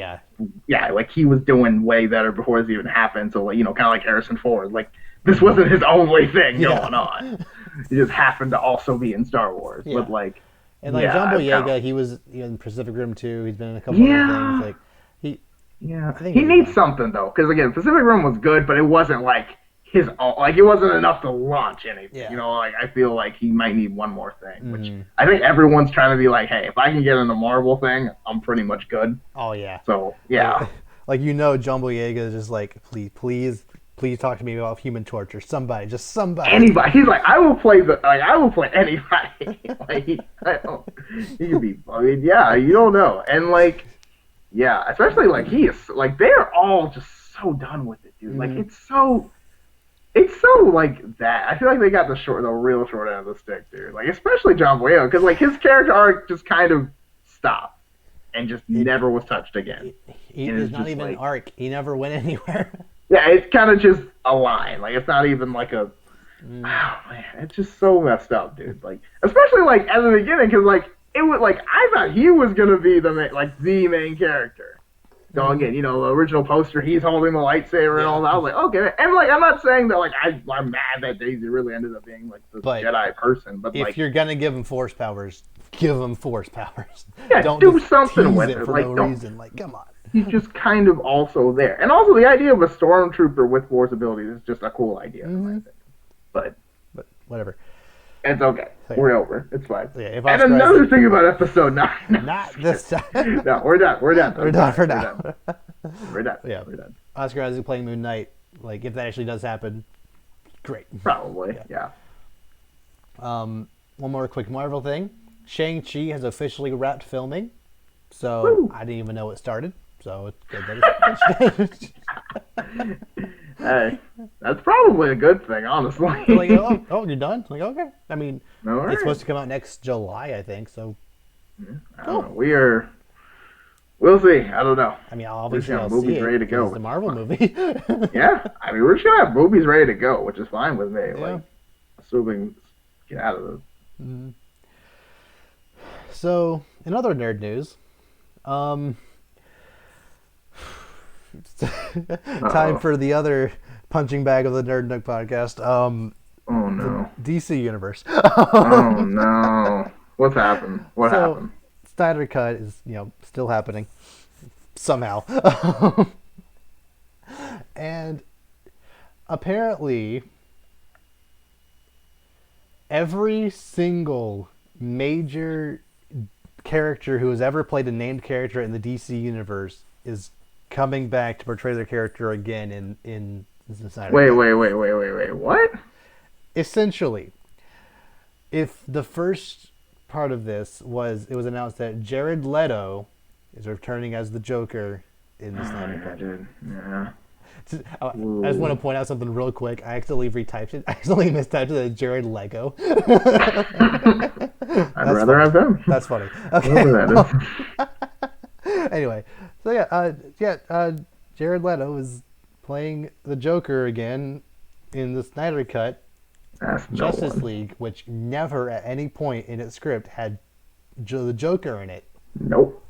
like he was doing way better before this even happened. So, like, kind of like Harrison Ford. Like this wasn't his only thing going on. He just happened to also be in Star Wars. Yeah. But like, and like John Boyega, he was in Pacific Rim 2. He's been in a couple other things. Like he needs something though, because again, Pacific Rim was good, but it wasn't like his own, like it wasn't enough to launch anything. Yeah. Like I feel like he might need one more thing, which I think everyone's trying to be like, hey, if I can get in the Marvel thing, I'm pretty much good. Oh yeah. So yeah. Like John Boyega is just like, please talk to me about Human Torch or somebody. Anybody. He's like, I will play anybody. Like he could be. I mean, yeah, you don't know, and like, yeah, especially like he is like they're all just so done with it, dude. Like it's so like that. I feel like they got the real short end of the stick, dude. Like especially John Boyega, because like his character arc just kind of stopped and just never was touched again. It's not even an arc. He never went anywhere. Yeah, it's kind of just a line. Like it's not even like a. Oh man, it's just so messed up, dude. Like especially like at the beginning, because like it was like I thought he was gonna be the main character. So again, the original poster, he's holding the lightsaber and all that. I was like, okay, and like I'm not saying that like I'm mad that Daisy really ended up being like the Jedi person, but if you're gonna give him force powers, give him force powers. Yeah, don't do something with it for like, no reason. Like, come on. He's just kind of also there, and also the idea of a stormtrooper with force abilities is just a cool idea, in my opinion. But whatever. It's okay. We're over. It's fine. Yeah, and another thing about episode 9. Not this time. No, we're done. We're done. We're done for now. We're done. Yeah, we're done. Oscar Isaac playing Moon Knight. Like, if that actually does happen, great. Probably. Yeah. One more quick Marvel thing. Shang-Chi has officially wrapped filming. So Woo. I didn't even know it started. So it's good that it's Hey, that's probably a good thing, honestly. like, oh, you're done? Like, okay. I mean, right. It's supposed to come out next July, I think. So I don't know. We'll see. I don't know. I mean, obviously, I'll movies see it. ready to go. It's the Marvel movie. Yeah, I mean, we're just gonna have movies ready to go, which is fine with me. Yeah. Like, assuming get out of this. So, in other nerd news, time for the other punching bag of the Nerd Nook podcast. Oh no. DC Universe. Oh no. What's happened? What happened? SnyderCut is, still happening somehow. And apparently every single major character who has ever played a named character in the DC universe is coming back to portray their character again in the Snyder Cut. Wait. What? Essentially, if the first part of this was, it was announced that Jared Leto is returning as the Joker in the Snyder Yeah, Cut. dude. Yeah. I just want to point out something real quick. I accidentally retyped it. I accidentally mistyped it as Jared Lego. I'd That's rather funny. have them. That's funny. Okay. Whoever that is. Anyway, so Jared Leto is playing the Joker again in the Snyder Cut That's no Justice one. League, which never at any point in its script had the Joker in it. Nope.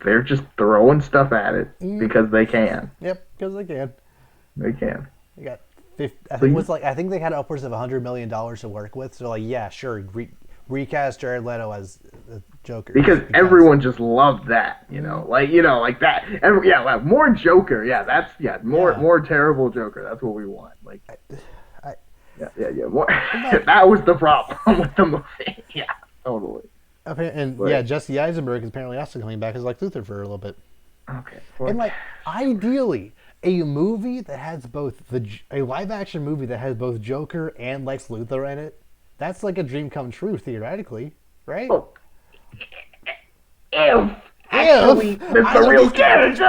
They're just throwing stuff at it because they can. Yep, because they can. They can. They got 50, So I think they had upwards of $100 million to work with. So like, yeah, sure, recast Jared Leto as the Joker because everyone just loved that, like that. Like more Joker. Yeah, that's more terrible Joker. That's what we want. Like, More, that was the problem with the movie. Yeah, totally. And Jesse Eisenberg is apparently also coming back as Lex Luthor for a little bit. Okay. And like, ideally, a movie that has both a live action movie that has both Joker and Lex Luthor in it, that's like a dream come true theoretically, right? Oh. If actually that's the real character.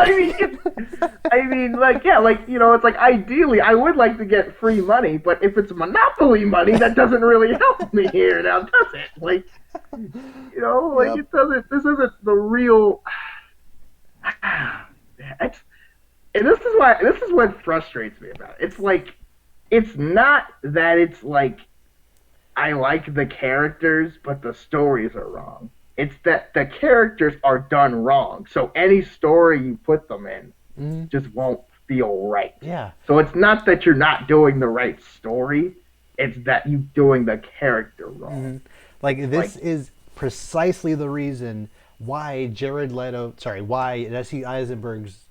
I mean, it's like ideally I would like to get free money, but if it's Monopoly money, that doesn't really help me here now, does it? Like, it doesn't. This isn't the real. And this is what frustrates me about it. It's like, it's not that it's like I like the characters, but the stories are wrong. It's that the characters are done wrong. So any story you put them in just won't feel right. Yeah. So it's not that you're not doing the right story. It's that you're doing the character wrong. Like, this is precisely the reason why why Jesse Eisenberg's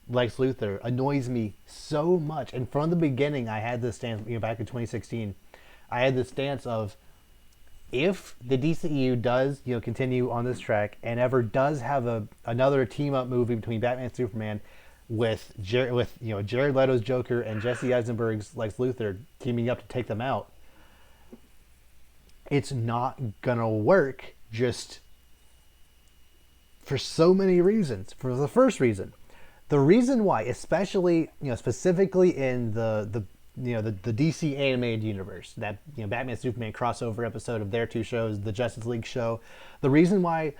Lex Luthor annoys me so much. And from the beginning, I had this stance, back in 2016, I had this stance of, if the DCEU does, continue on this track and ever does have another team up movie between Batman and Superman with Jared Leto's Joker and Jesse Eisenberg's Lex Luthor teaming up to take them out, it's not gonna work, just for so many reasons. For the first reason, the reason why, especially specifically in the DC animated universe, that Batman Superman crossover episode of their two shows, the Justice League show, the reason why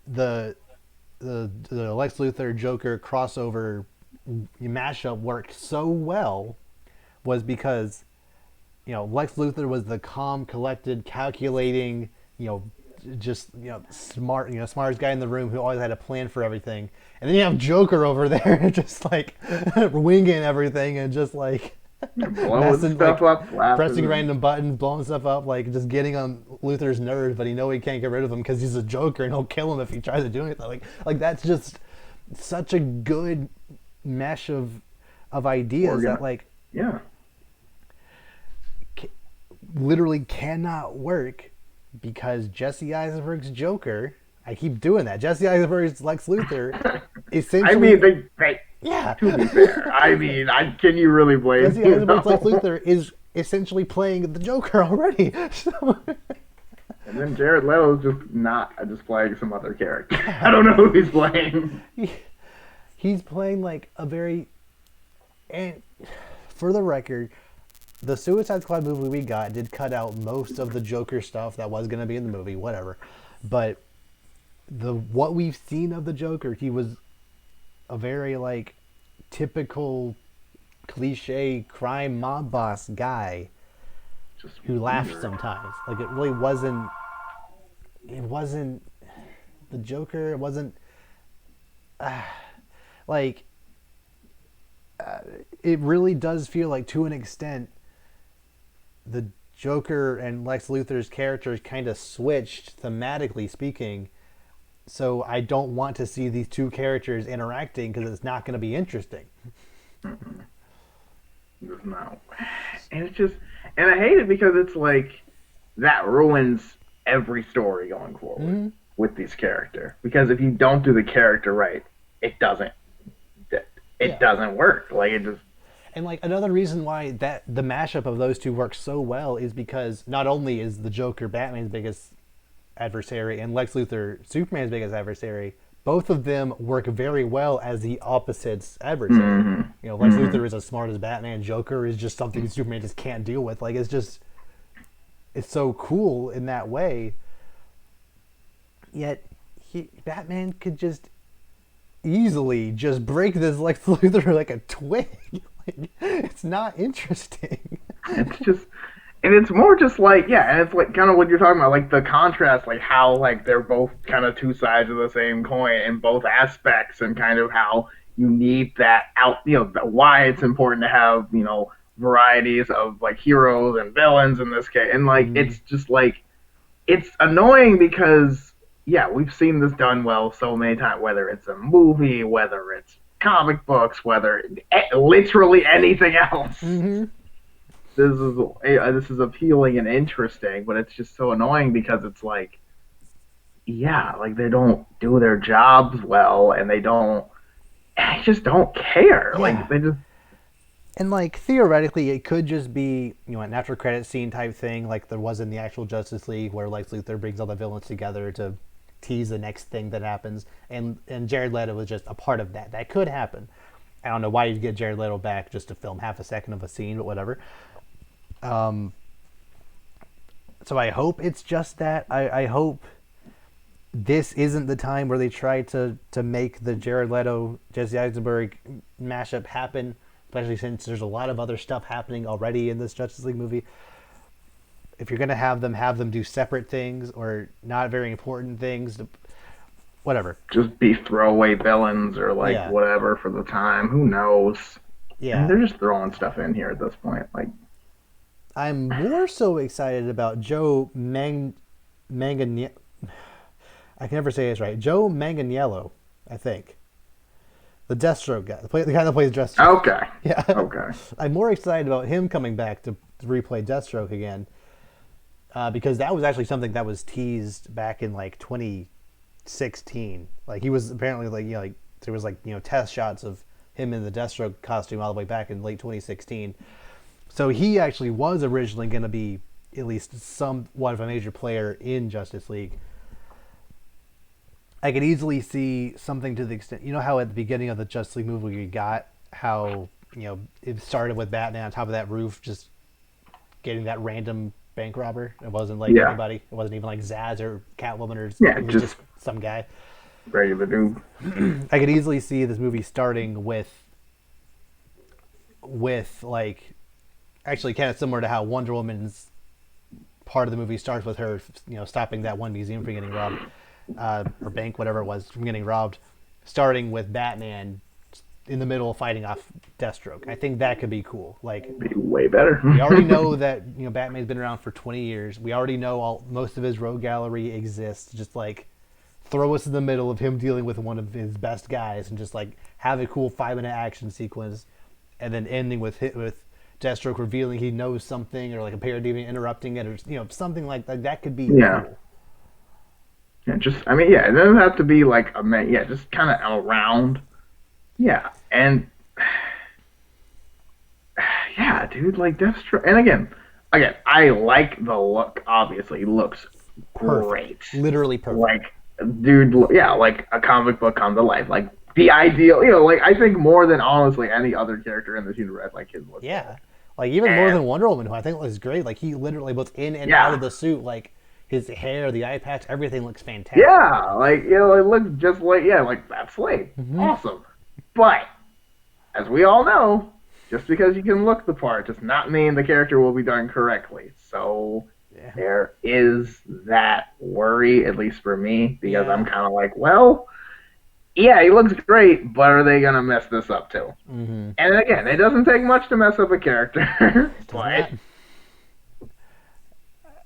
the Lex Luthor Joker crossover mashup worked so well was because Lex Luthor was the calm, collected, calculating, smart, smartest guy in the room who always had a plan for everything, and then you have Joker over there just like winging everything and just like blowing stuff up, pressing random buttons, blowing stuff up, like just getting on Luthor's nerves, but he he can't get rid of him because he's a Joker and he'll kill him if he tries to do anything. Like that's just such a good mesh of ideas that literally cannot work because Jesse Eisenberg's Joker. I keep doing that. Jesse Eisenberg's Lex Luthor essentially. I mean, to be fair, I mean, can you really blame Jesse Eisenberg's Lex Luthor is essentially playing the Joker already. And then Jared Leto's just playing some other character. I don't know who he's playing. He's playing like a very, and for the record, the Suicide Squad movie we got did cut out most of the Joker stuff that was going to be in the movie, whatever. But what we've seen of the Joker, he was a very like typical cliche crime mob boss guy who laughed sometimes. Like it really wasn't the Joker. It wasn't it really does feel like, to an extent, the Joker and Lex Luthor's characters kind of switched thematically speaking. So I don't want to see these two characters interacting because it's not going to be interesting. No. And it's just, and I hate it because it's like, that ruins every story going forward with this character. Because if you don't do the character right, it doesn't work. Like, it just... And like another reason why the mashup of those two works so well is because not only is the Joker Batman's biggest adversary and Lex Luthor, Superman's biggest adversary, both of them work very well as the opposite's adversary. Mm-hmm. You know, Lex Mm-hmm. Luthor is as smart as Batman. Joker is just something Superman just can't deal with. Like, it's so cool in that way. Yet, Batman could just easily just break this Lex Luthor like a twig. Like, it's not interesting. It's just, and it's more just like, yeah, and it's like kind of what you're talking about, like the contrast, like how like they're both kind of two sides of the same coin in both aspects, and kind of how you need that out, why it's important to have, varieties of like heroes and villains in this case, and like it's just like it's annoying because yeah, we've seen this done well so many times, whether it's a movie, whether it's comic books, whether literally anything else. Mm-hmm. This is appealing and interesting, but it's just so annoying because it's like, yeah, like they don't do their jobs well, and I just don't care. Yeah. Like they just. And like theoretically, it could just be an after credit scene type thing, like there was in the actual Justice League, where Lex Luthor brings all the villains together to tease the next thing that happens, and Jared Leto was just a part of that. That could happen. I don't know why you'd get Jared Leto back just to film half a second of a scene, but whatever. So I hope it's just that. I hope this isn't the time where they try to make the Jared Leto Jesse Eisenberg mashup happen, especially since there's a lot of other stuff happening already in this Justice League movie. If you're gonna have them do separate things or not very important things, whatever. Just be throwaway villains or like whatever for the time. Who knows? Yeah, and they're just throwing stuff in here at this point. Like, I'm more so excited about Joe Manganiello. I can never say his right. Joe Manganiello, I think. The Deathstroke guy, the guy that plays Deathstroke. Okay. Yeah. Okay. I'm more excited about him coming back to replay Deathstroke again, because that was actually something that was teased back in like 2016. Like he was apparently like there was test shots of him in the Deathstroke costume all the way back in late 2016. So he actually was originally going to be at least somewhat of a major player in Justice League. I could easily see something to the extent, how at the beginning of the Justice League movie we got how, it started with Batman on top of that roof just getting that random bank robber. It wasn't like anybody. It wasn't even like Zaz or Catwoman or it was just some guy. Regular dude. I could easily see this movie starting with like actually kind of similar to how Wonder Woman's part of the movie starts with her, stopping that one museum from getting robbed. Or bank, whatever it was, from getting robbed, starting with Batman in the middle fighting off Deathstroke. I think that could be cool. Like, be way better. We already know that Batman's been around for 20 years. We already know most of his rogue gallery exists. Just like throw us in the middle of him dealing with one of his best guys, and just like have a cool 5-minute action sequence, and then ending with Deathstroke revealing he knows something, or like a parademon interrupting it, or something like that. That could be cool. Yeah, it doesn't have to be like just kind of around. Yeah, and yeah, dude, like Deathstroke, and again, I like the look. Obviously, he looks great, literally perfect. Like, dude, like a comic book come to life. Like the ideal, like I think more than honestly any other character in this universe, like his look. Yeah, like even more than Wonder Woman, who I think looks great. Like he literally both in and out of the suit, like. His hair, the eye patch, everything looks fantastic. Yeah, like it looks just like like that Slade. Mm-hmm. Awesome. But as we all know, just because you can look the part does not mean the character will be done correctly. So there is that worry, at least for me, because I'm kind of like, well, yeah, he looks great, but are they gonna mess this up too? Mm-hmm. And again, it doesn't take much to mess up a character, but.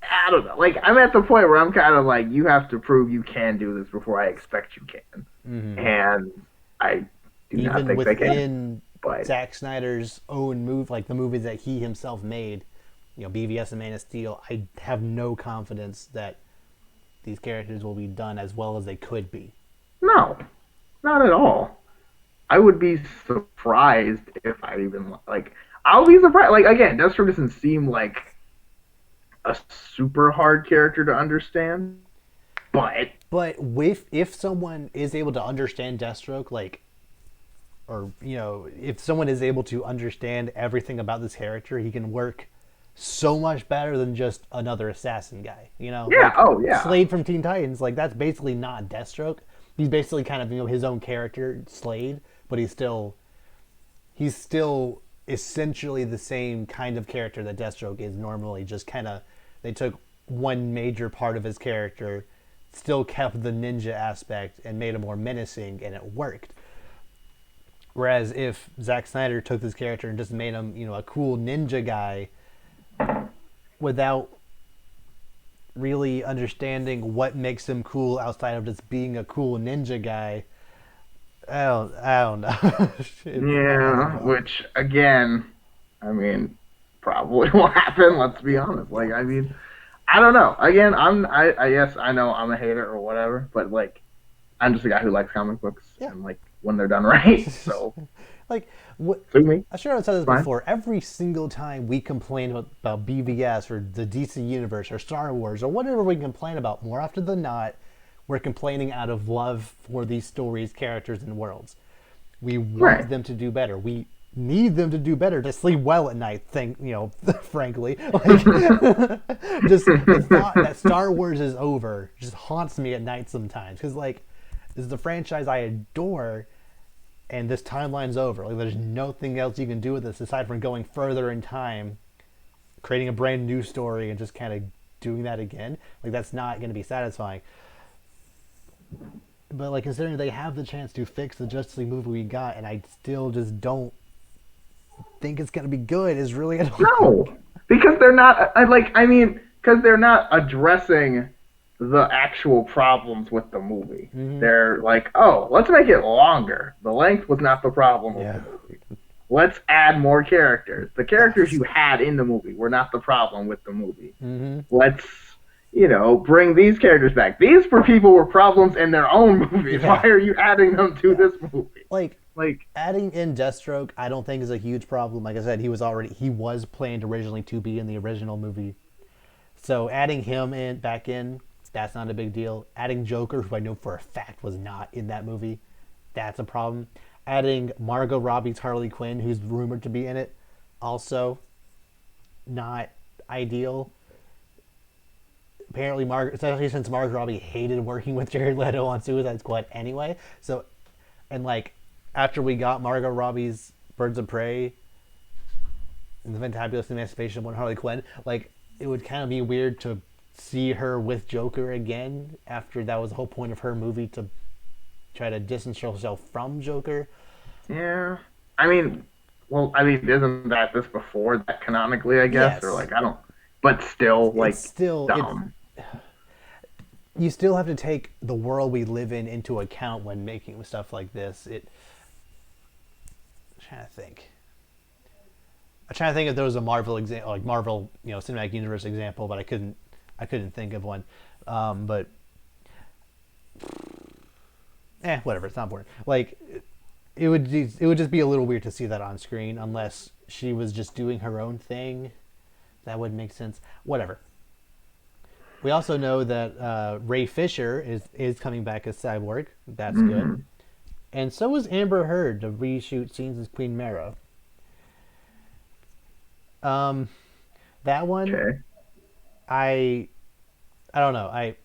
I don't know. Like, I'm at the point where I'm kind of like, you have to prove you can do this before I expect you can. Mm-hmm. And I do not think they can. Even within Zack Snyder's own move, like the movies that he himself made, BVS and Man of Steel, I have no confidence that these characters will be done as well as they could be. No, not at all. I would be surprised if I even, like, I'll be surprised. Like, again, Deathstroke doesn't seem like a super hard character to understand. But But if someone is able to understand Deathstroke, like, or if someone is able to understand everything about this character, he can work so much better than just another assassin guy. yeah, Like oh yeah, Slade from Teen Titans, like that's basically not Deathstroke. He's basically kind of his own character, Slade, but he's still essentially the same kind of character that Deathstroke is normally. Just kind of they took one major part of his character, still kept the ninja aspect, and made him more menacing, and it worked. Whereas if Zack Snyder took this character and just made him, a cool ninja guy without really understanding what makes him cool outside of just being a cool ninja guy, I don't know. yeah. Which again, I mean, probably will happen. Let's be honest. Like, I mean, I don't know. Again, I yes, I know I'm a hater or whatever, but like, I'm just a guy who likes comic books Yeah. and like when they're done right. So Like, what, sue me. I'm sure I've said this Fine. before. Every single time we complain about BVS or the DC Universe or Star Wars or whatever we complain about, more often than not, we're complaining out of love for these stories, characters, and worlds. We want Right. them to do better. We need them to do better to sleep well at night. Frankly, like, just the thought that Star Wars is over just haunts me at night sometimes. Because like, this is the franchise I adore, and this timeline's over. Like, there's nothing else you can do with this aside from going further in time, creating a brand new story, and just kind of doing that again. Like, that's not going to be satisfying. But like, considering they have the chance to fix the Justice League movie we got, and I still just don't think it's going to be good, is really No, because they're not. I mean, because they're not addressing the actual problems with the movie. Mm-hmm. They're like, oh, let's make it longer. The length was not the problem with Yeah. the movie. Let's add more characters. The characters you had in the movie were not the problem with the movie. Mm-hmm. Let's, bring these characters back. These people were problems in their own movies. Yeah. Why are you adding them to this movie? Like, Like, adding in Deathstroke, I don't think is a huge problem. Like I said, he was planned originally to be in the original movie, so adding him back in, that's not a big deal. Adding Joker, who I know for a fact was not in that movie, that's a problem. Adding Margot Robbie's Harley Quinn, who's rumored to be in it, also not ideal. Apparently, especially since Margot Robbie hated working with Jared Leto on Suicide Squad anyway. So, and like, after we got Margot Robbie's Birds of Prey and the Fantabulous Emancipation of One Harley Quinn, like, it would kind of be weird to see her with Joker again after that was the whole point of her movie, to try to distance herself from Joker. yeah. Isn't that this before that canonically, I guess? Yes. Or like, I don't. But still, like, It's still dumb. You still have to take the world we live in into account when making stuff like this. I'm trying to think. If there was a Marvel example, like Marvel, Cinematic Universe example, but I couldn't think of one. But whatever. It's not important. Like, it would just be a little weird to see that on screen unless she was just doing her own thing. That would make sense. Whatever. We also know that Ray Fisher is coming back as Cyborg. That's good. And so is Amber Heard to reshoot scenes as Queen Mara. That one, Okay. I don't know. I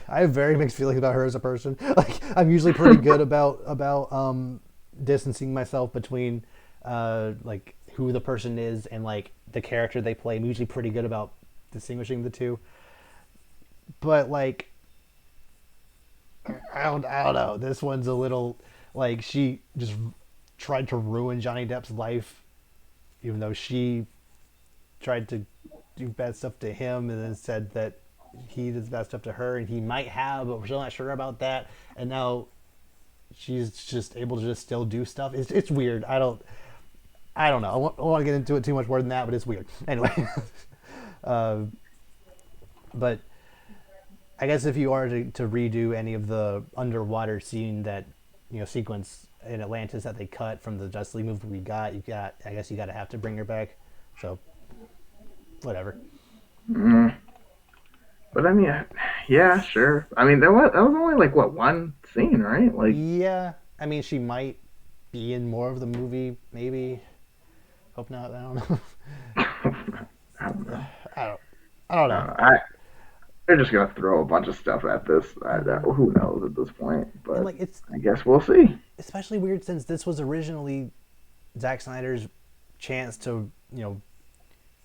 have very mixed feelings about her as a person. Like, I'm usually pretty good about distancing myself between like who the person is and like the character they play. I'm usually pretty good about distinguishing the two. But like, I don't know. This one's a little like, she just tried to ruin Johnny Depp's life, even though she tried to do bad stuff to him, and then said that he does bad stuff to her, and he might have, but we're still not sure about that. And now she's just able to just still do stuff. It's weird. I don't know. I want to get into it too much more than that, but it's weird. Anyway, but I guess if you are to redo any of the underwater scene sequence in Atlantis that they cut from the Justice League movie I guess you got to have to bring her back. So, whatever. But I mean, Yeah, sure. I mean, that was only like what one scene, right? Like, Yeah, I mean, she might be in more of the movie, maybe. Hope not. I don't know. I don't know. I don't. I don't I know. don't know. They're just gonna throw a bunch of stuff at this. Mm-hmm. Who knows at this point? And But like, it's I guess we'll see. especially weird since this was originally Zack Snyder's chance to,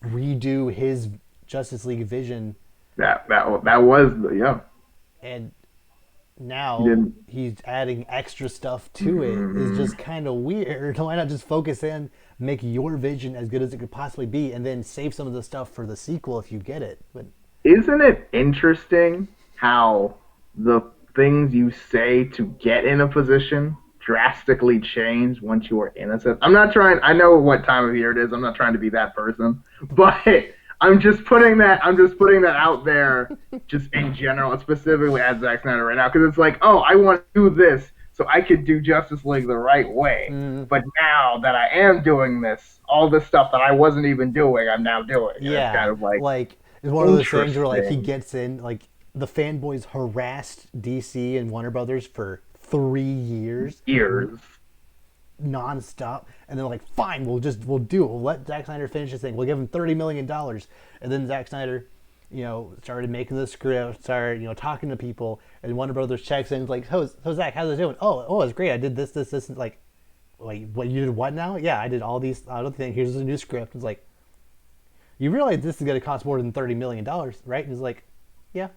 redo his Justice League vision, That was yeah. and He now didn't. he's adding extra stuff to it. Is Mm, just kind of weird. Why not just focus in, make your vision as good as it could possibly be, and then save some of the stuff for the sequel if you get it? But isn't it interesting how the things you say to get in a position drastically change once you are in a set? I'm not trying. I know what time of year it is. I'm not trying to be that person, but I'm just putting that out there, just in general, specifically at Zack Snyder right now, because it's like, oh, I want to do this so I could do Justice League the right way. mm, But now that I am doing this, all this stuff that I wasn't even doing, I'm now doing, and it's kind yeah, of like like it's one of those things where like he interesting. gets in, like the fanboys harassed DC and Warner Brothers for 3 years Years. nonstop, and they're like, "Fine, we'll do it. We'll let Zack Snyder finish his thing. We'll give him $30 million." And then Zack Snyder, started making the script, started talking to people, and Warner Brothers checks in, like, "So Zack, how's it doing? Oh, it's great. I did this, and like, what you did what now? Yeah, I did all these other things. Here's a new script." It's like, you realize this is going to cost more than $30 million, right? And he's like, "Yeah."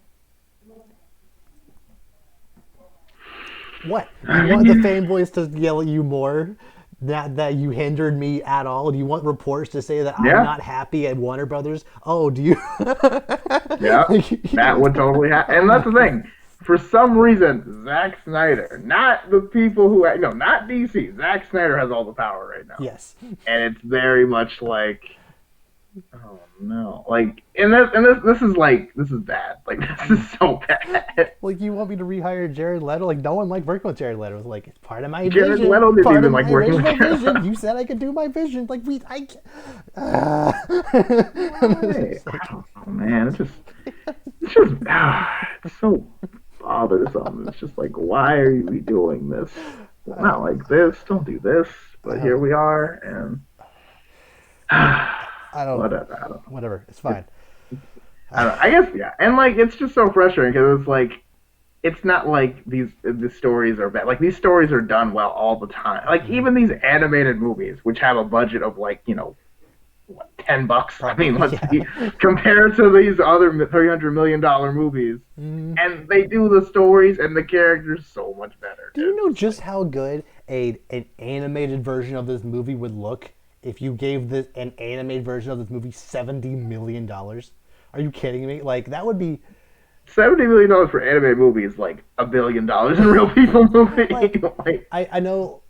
What? You want the fanboys to yell at you more? That you hindered me at all? Do you want reports to say that I'm Yeah, not happy at Warner Brothers? Oh, do you? yeah, that would totally happen. And that's the thing. For some reason, Zack Snyder, not the people who, no, not DC. Zack Snyder has all the power right now, Yes. and it's very much like, oh no, like, and this is bad. Like, this is so bad. Like, you want me to rehire Jared Leto? Like, no one liked working with Jared Leto. It was like, it's part of my Jared vision. Leto didn't Part of even my like working with original Jared vision. Leto. You said I could do my vision. Like, Why? I don't know, man. It's so bothersome. It's just like, why are we doing this? Well, not like this. Don't do this. But here we are, and I don't. whatever. I don't know. Whatever. It's fine. I don't know. I guess yeah. And like, it's just so frustrating because it's like, it's not like the stories are bad. Like, these stories are done well all the time. Like, even these animated movies, which have a budget of like, what, $10. I mean, let's Yeah. see, compared to these other $300 million movies, Mm. and they do the stories and the characters so much better. Do you know just how good an animated version of this movie would look if you gave an animated version of this movie $70 million? Are you kidding me? Like, that would be $70 million for animated movies, like $1 billion in real people movie. like, Like, I know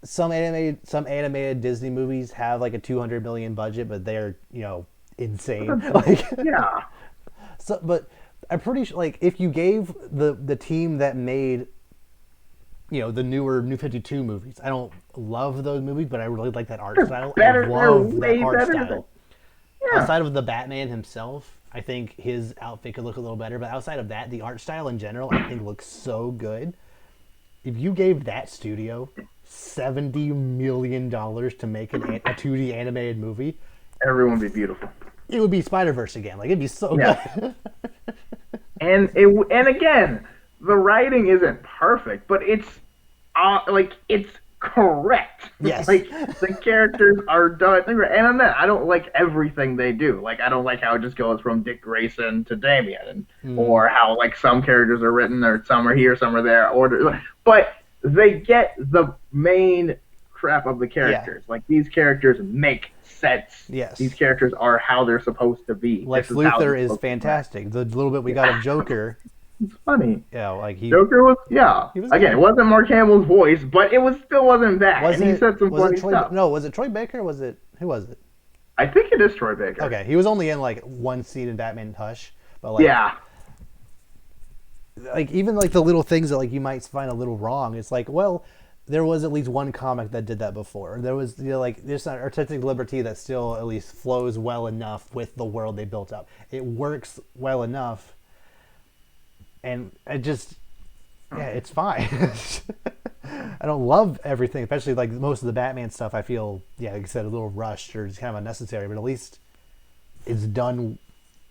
some animated Disney movies have like a 200 million budget, but they're insane. Like, yeah, so, but I'm pretty sure, like, if you gave the team that made the newer New 52 movies, I don't love those movies, but I really like that art style. I better. They're love that way art better than style. yeah. Outside of the Batman himself, I think his outfit could look a little better, but outside of that, the art style in general, I think looks so good. If you gave that studio $70 million to make a 2D animated movie, Everyone would be beautiful. it would be Spider-Verse again. Like, it'd be so Yeah. good. And again, the writing isn't perfect, but it's correct. Yes. Like, the characters are done, and on that, I don't like everything they do. Like, I don't like how it just goes from Dick Grayson to Damian, or how like some characters are written, or some are here, some are there, but they get the main crap of the characters. Like, these characters make sense. Yes. These characters are how they're supposed to be. Lex This is how Luthor they're is supposed to be. fantastic. The little bit we got of Joker, It's funny. like Joker was, yeah. he was Again, good. it wasn't Mark Hamill's voice, but it still wasn't bad. Was And he it? said some Was funny it Troy? stuff. No, was it Troy Baker? Was it who was it? I think it is Troy Baker. Okay, he was only in like one scene in Batman Hush, but like Yeah. like even like the little things that like you might find a little wrong. It's like, well, there was at least one comic that did that before. There was like there's an artistic liberty that still at least flows well enough with the world they built up. It works well enough and it just yeah, it's fine. I don't love everything, especially like most of the Batman stuff. I feel yeah, like I said, a little rushed or just kind of unnecessary. But at least it's done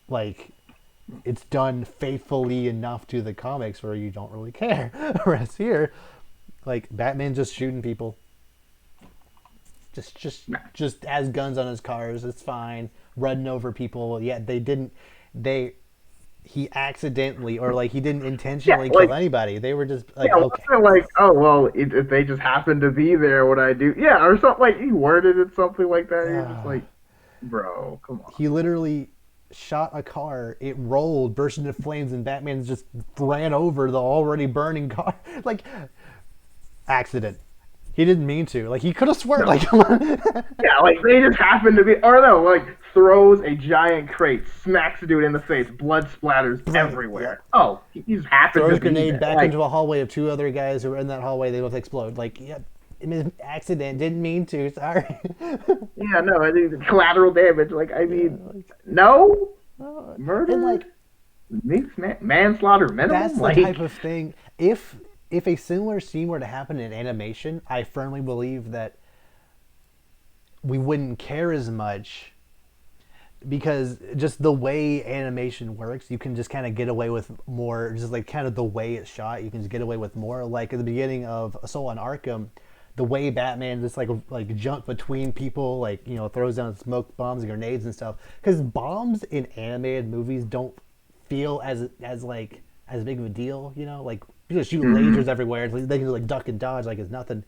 like it's done faithfully enough to the comics where you don't really care. Whereas here, like Batman just shooting people, just has guns on his cars. It's fine, running over people. Yeah, they didn't. He accidentally or like he didn't Yeah, intentionally like kill anybody. They were just like yeah, okay. wasn't it like, oh well, if they just happen to be there, what I do? Yeah, or something like he worded it something like that. You're just like, bro, come on. He literally shot a car. It rolled, burst into flames, and Batman just ran over the already burning car. Like accident. He didn't mean to. Like he could have sworn. No. Like Yeah, like they just happen to be, or no, like throws a giant crate, smacks a dude in the face, blood splatters everywhere. Yeah. Oh, he just happened throws to be grenade there. back like, into a hallway of two other guys who were in that hallway. They both explode. Like yeah, accident. Didn't mean to. Sorry. Yeah, no, I think collateral damage. Like I mean, yeah, like, no murder. And like manslaughter minimum. That's the type of thing. If a similar scene were to happen in animation, I firmly believe that we wouldn't care as much because just the way animation works, you can just kind of get away with more, just like kind of the way it's shot, you can just get away with more. Like at the beginning of Assault on Arkham, the way Batman just like jump between people, like, you know, throws down smoke bombs and grenades and stuff. Because bombs in animated movies don't feel as big of a deal, you know, like people shoot lasers everywhere. They can like duck and dodge like it's nothing.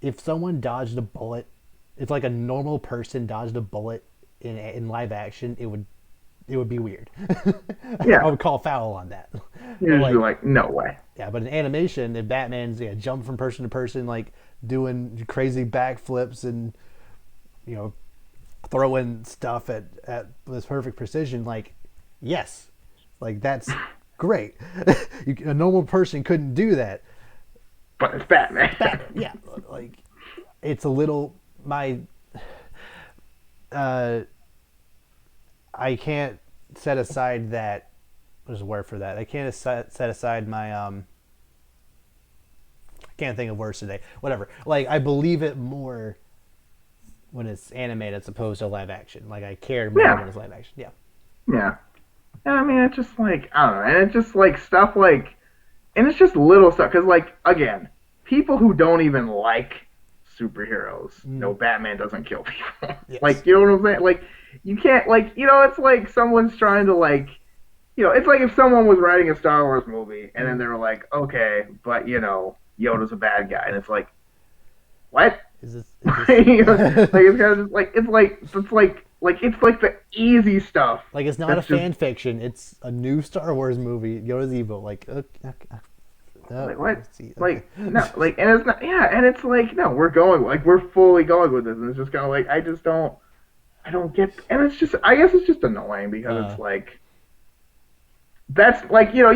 If someone dodged a bullet, if like a normal person dodged a bullet in live action, it would be weird. Yeah, I would call foul on that. You're like no way. Yeah, but in animation, if Batman's jump from person to person, like doing crazy backflips and you know throwing stuff at this perfect precision, like yes, like that's great. A normal person couldn't do that. But it's Batman. Yeah, like it's a little I can't set aside that. There's a word for that. I can't set aside my I can't think of words today. Whatever. Like I believe it more when it's animated as opposed to live action. Like I care more when it's live action. Yeah. Yeah. I mean, it's just like, I don't know, and it's just like stuff like, and it's just little stuff, because like, again, people who don't even like superheroes know Batman doesn't kill people. Yes. Like, you know what I'm saying? Like, you can't, like, you know, it's like someone's trying to, like, you know, it's like if someone was writing a Star Wars movie, and then they were like, okay, but, you know, Yoda's a bad guy, and it's like, what? Is this... You know, like, it's kind of just, like, it's like the easy stuff. Like it's not a fan fiction. It's a new Star Wars movie. Yoda's evil. Like, like what? Like no, like, and it's not. Yeah, and it's like no, we're fully going with this, and it's just kind of like I don't get, and it's just I guess it's just annoying because it's like that's like, you know,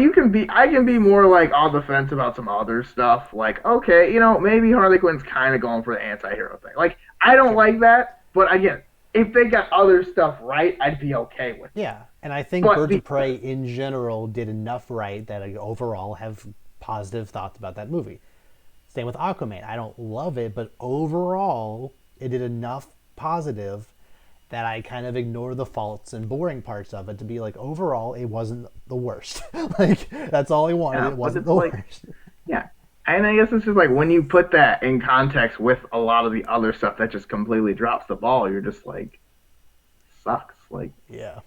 I can be more like on the fence about some other stuff. Like okay, you know, maybe Harley Quinn's kind of going for the anti-hero thing. Like I don't like that, but again, if they got other stuff right, I'd be okay with it. Yeah, and I think Birds of Prey in general did enough right that I overall have positive thoughts about that movie. Same with Aquaman. I don't love it, but overall, it did enough positive that I kind of ignore the faults and boring parts of it to be like, overall, it wasn't the worst. Like, that's all I wanted. Yeah, it wasn't the worst. Yeah. And I guess it's just like when you put that in context with a lot of the other stuff that just completely drops the ball, you're just like, sucks. Like, yeah.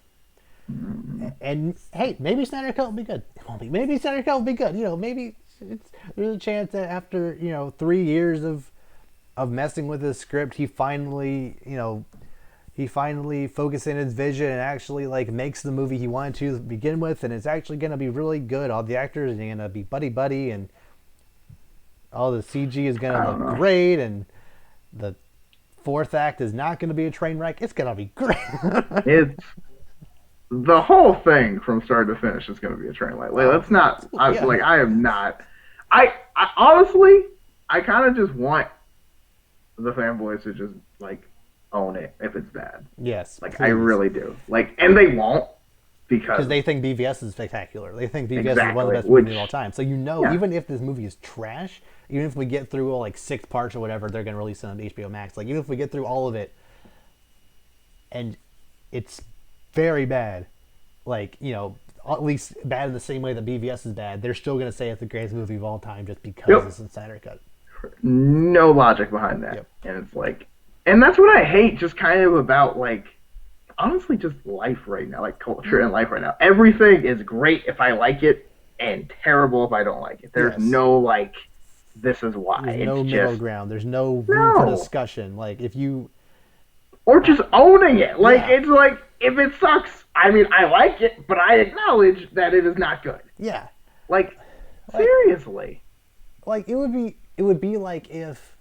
And hey, maybe SnyderCut will be good. It won't be. Maybe SnyderCut will be good. You know, maybe there's a chance that after 3 years of messing with his script, he finally focuses his vision and actually like makes the movie he wanted to begin with, and it's actually gonna be really good. All the actors are gonna be buddy and all the CG is going to look great, and the fourth act is not going to be a train wreck. It's going to be great. It's the whole thing from start to finish is going to be a train wreck. Like, let's not. I am not. I honestly, I kind of just want the fanboys to just like own it if it's bad. Yes, like please. I really do. Like, and they won't because because they think BVS is spectacular. They think BVS is one of the exactly, best movies of which all time. So yeah, even if this movie is trash, even if we get through all like 6 parts or whatever they're gonna release on HBO Max, like even if we get through all of it and it's very bad, like at least bad in the same way that BVS is bad, they're still gonna say it's the greatest movie of all time just because yep, it's in Snyder Cut. no logic behind that, Yep. and it's like, and that's what I hate, just kind of about like honestly just life right now, like culture and life right now. Everything is great if I like it, and terrible if I don't like it. There's Yes. no like, this is why. There's It's no middle just ground. There's no room for no, discussion. Like if you, or just owning it. Like yeah, it's like if it sucks, I mean I like it, but I acknowledge that it is not good. yeah, Like like seriously. like it would be like if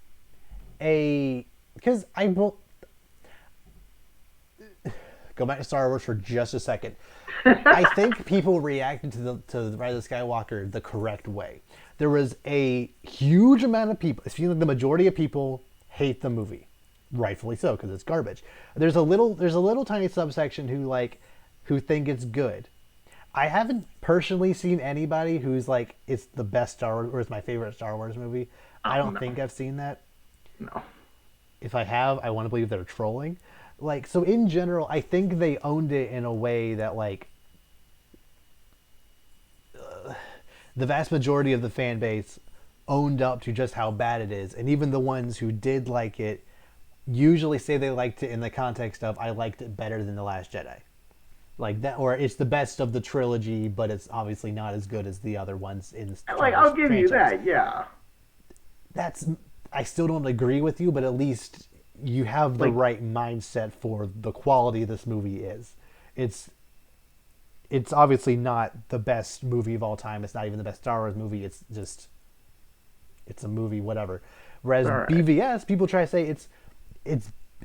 because I will go back to Star Wars for just a second. I think people reacted to the Rise of Skywalker the correct way. There was a huge amount of people. It seems like the majority of people hate the movie, rightfully so, because it's garbage. There's a little tiny subsection who think it's good. I haven't personally seen anybody who's like it's the best Star Wars or it's my favorite Star Wars movie. I Oh don't no, think I've seen that. no. If I have, I want to believe they're trolling. Like so, in general, I think they owned it in a way that like the vast majority of the fan base owned up to just how bad it is, and even the ones who did like it usually say they liked it in the context of I liked it better than the Last Jedi, like that, or it's the best of the trilogy, but it's obviously not as good as the other ones in the Star Like Wars I'll give you franchise. that, yeah. That's I still don't agree with you, but at least you have the Like right mindset for the quality this movie is. It's it's obviously not the best movie of all time. It's not even the best Star Wars movie. It's a movie, whatever. Whereas all right. BVS, people try to say it's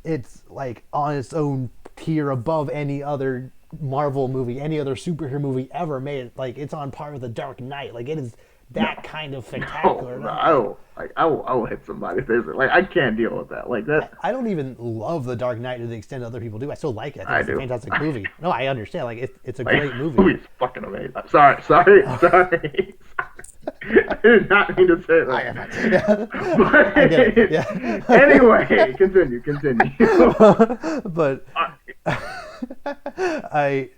it's like on its own tier above any other Marvel movie, any other superhero movie ever made. Like it's on par with The Dark Knight. Like it is No, that kind of no, spectacular. And no. I'm I like, will, like, I will hit somebody. If there's like, I can't deal with that. Like that, I don't even love The Dark Knight to the extent other people do. I still like it. I think I it's a do. fantastic movie. No, I understand. Like it's a Like, great movie. movie's fucking amazing. I'm sorry, sorry, sorry. I did not mean to say I that. am. Yeah, I get it. But Yeah, anyway, continue, continue. but I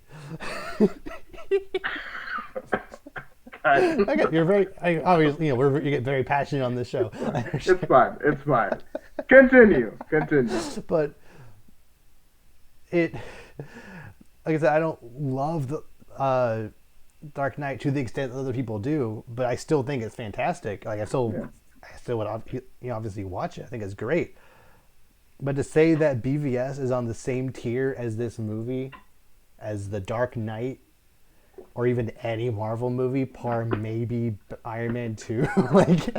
God. I get you're very obviously you get very passionate on this show. I It's understand. fine. It's fine. Continue. Continue. But it like I said, I don't love the Dark Knight to the extent that other people do, but I still think it's fantastic. Like Yeah. I still would obviously watch it. I think it's great. But to say that BVS is on the same tier as this movie, as The Dark Knight, or even any Marvel movie, par maybe Iron Man 2, like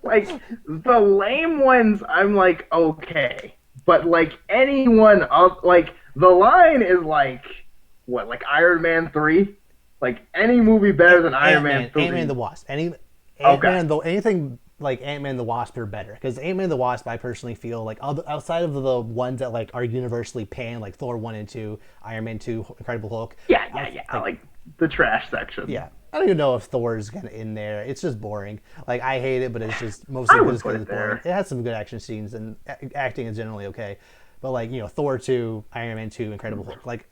Like the lame ones, I'm like okay, but like anyone of like the line is like what, like Iron Man 3, like any movie better than Iron Man Ant Man 3. the Wasp, Ant Okay. Man the anything like Ant Man the Wasp are better because Ant Man the Wasp I personally feel like outside of the ones that like are universally panned like Thor 1 and 2, Iron Man 2, Incredible Hulk, Yeah, yeah, yeah. Like the trash section. yeah. I don't even know if Thor's kind of in there. It's just boring. Like I hate it, but it's just mostly I would just put because it it's boring. there. It has some good action scenes and acting is generally okay. But like Thor 2, Iron Man 2, Incredible Hulk. Like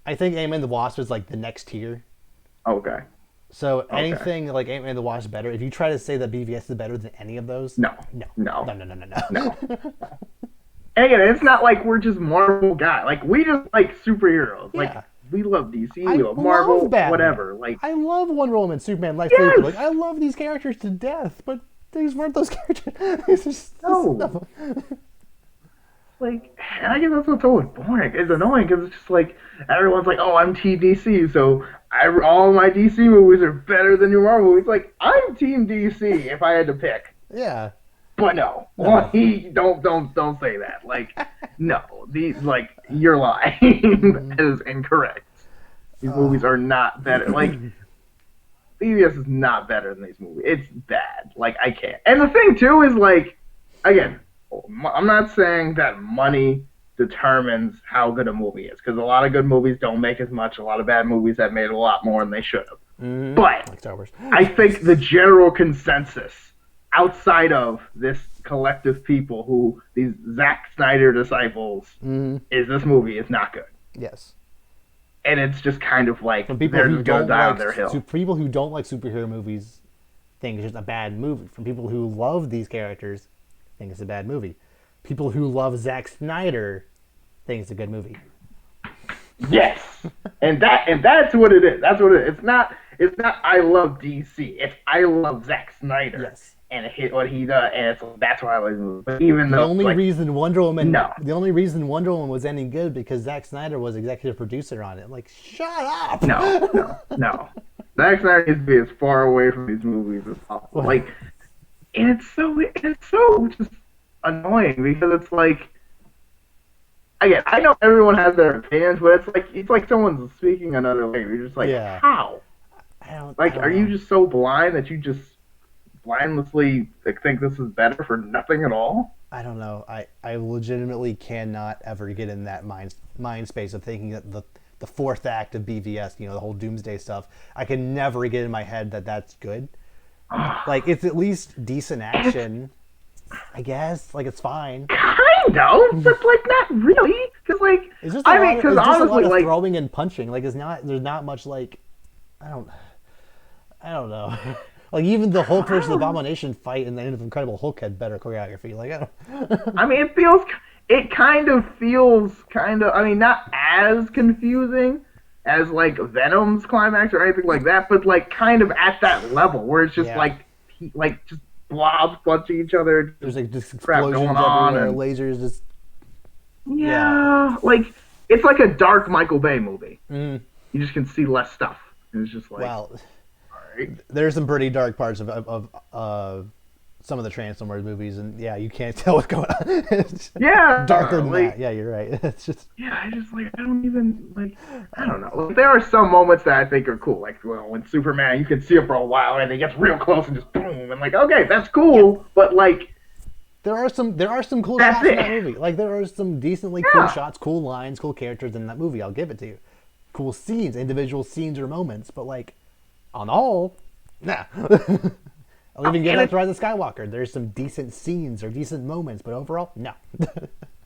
I think Ant Man the Wasp is like the next tier. Okay. So Okay. anything like Ant Man the Wasp is better. If you try to say that BVS is better than any of those, No. no, No. no, no, no, no, No. no. And again, it's not like we're just Marvel guys. Like we just like superheroes. Like Yeah, we love DC, we I love love Marvel, Batman. whatever. Like I love Wonder Woman, Superman, Lex Luthor. yes. Like I love these characters to death, but these weren't those characters. It's just No. no. Like, and I guess that's what's always boring. It's annoying because it's just like everyone's like, "Oh, I'm Team DC," so all my DC movies are better than your Marvel movies. Like, I'm Team DC if I had to pick, Yeah, but no, no. don't say that. Like, no, these like you're lying. Mm-hmm. That is incorrect. These movies are not better. Like, CBS is not better than these movies. It's bad. Like, I can't. And the thing too is like, again, I'm not saying that money determines how good a movie is. Because a lot of good movies don't make as much. A lot of bad movies have made a lot more than they should have. But Like Star Wars. I think the general consensus outside of this collective people who these Zack Snyder disciples is this movie is not good. Yes. And it's just kind of like From people they're who just gonna don't die on like their hill. people who don't like superhero movies think it's just a bad movie. From people who love these characters think it's a bad movie. People who love Zack Snyder think it's a good movie. Yes, and that's what it is. That's what it is. It's not. I love DC. It's I love Zack Snyder. Yes. And what he does, and that's why I like the movie. But even The though only reason Wonder Woman was any good because Zack Snyder was executive producer on it. Like, shut up. No. Zack Snyder needs to be as far away from these movies as possible. Like, and it's so just annoying because it's like, again, I know everyone has their opinions, but it's like someone's speaking another language. You're just like, how? Are you just so blind that you just blindlessly think this is better for nothing at all? I don't know. I legitimately cannot ever get in that mind space of thinking that the fourth act of BVS, the whole Doomsday stuff, I can never get in my head that that's good. Like, it's at least decent action, I guess. Like, it's fine. Kind of, but like not really, because like it's just honestly, a lot of like throwing and punching. Like, there's not much like I don't know. Like, even the Hulk versus Abomination fight in the end of Incredible Hulk had better choreography. Like, I don't. I mean, it kind of feels I mean, not as confusing as like Venom's climax or anything like that, but like kind of at that level where it's just like just blobs punching each other. There's like just explosions everywhere, and lasers just. Yeah, like it's like a dark Michael Bay movie. You just can see less stuff. And it's just like. Well, there's some pretty dark parts of some of the Transformers movies, and you can't tell what's going on. It's darker than that. Yeah, you're right. It's just I don't even I don't know. Like, there are some moments that I think are cool, like when Superman, you can see him for a while, and he gets real close and just boom, and like okay, that's cool, but like. There are some cool shots in that movie. Like, there are some decently cool shots, cool lines, cool characters in that movie. I'll give it to you. Cool scenes, individual scenes or moments, but like on the whole, nah. I'll even give it to Rise of Skywalker. There's some decent scenes or decent moments, but overall, no.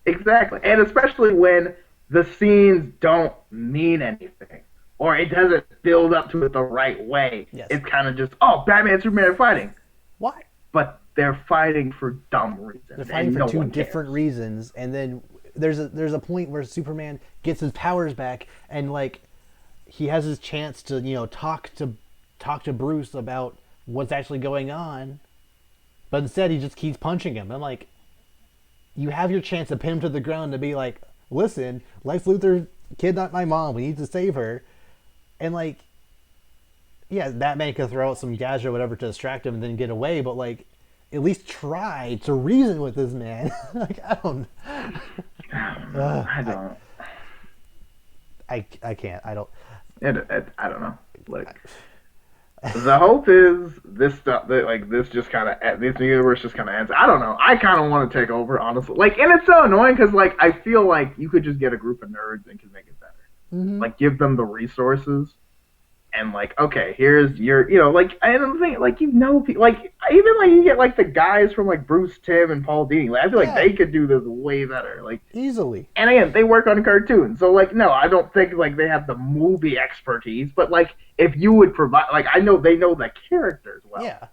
Exactly, and especially when the scenes don't mean anything, or it doesn't build up to it the right way. Yes. It's kind of just, Batman and Superman are fighting. Why? But they're fighting for dumb reasons. They're fighting for two different reasons, and then there's a point where Superman gets his powers back, and like he has his chance to talk to Bruce about what's actually going on, but instead he just keeps punching him. I'm like, you have your chance to pin him to the ground to be like, listen, Lex Luthor kidnapped my mom, we need to save her, and like, Batman could throw out some gadget or whatever to distract him and then get away, but like, at least try to reason with this man. Like, I don't know. Like, the hope is this stuff that this universe just kind of ends. I don't know. I kind of want to take over, honestly. Like, and it's so annoying because like I feel like you could just get a group of nerds and can make it better. Mm-hmm. Like, give them the resources. And like, okay, here's your, like, I don't think, like, like, even like you get like the guys from like Bruce Timm and Paul Dini. Like, I feel like they could do this way better, like easily. And again, they work on cartoons, so like, no, I don't think like they have the movie expertise. But like, if you would provide, like, I know they know the characters well. Yeah.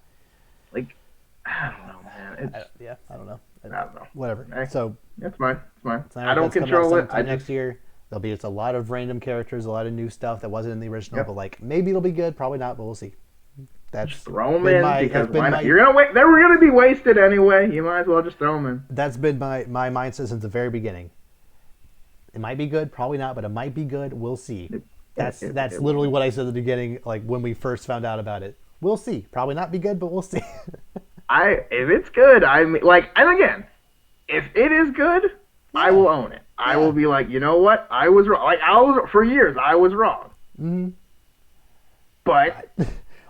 Like, I don't know, man. I don't know. I don't know. Whatever. Okay. So it's fine. It's fine. I don't control it. Next year. There'll be just a lot of random characters, a lot of new stuff that wasn't in the original, but like maybe it'll be good, probably not, but we'll see. That's just throw them in because why not? You're gonna wait. They're gonna be wasted anyway. You might as well just throw them in. That's been my mindset since the very beginning. It might be good, probably not, but it might be good. We'll see. That's literally what I said at the beginning, like when we first found out about it. We'll see. Probably not be good, but we'll see. If it's good, I mean, like, and again, if it is good, I will own it. I will be like, you know what? I was wrong. Like, for years, I was wrong. Mm-hmm. But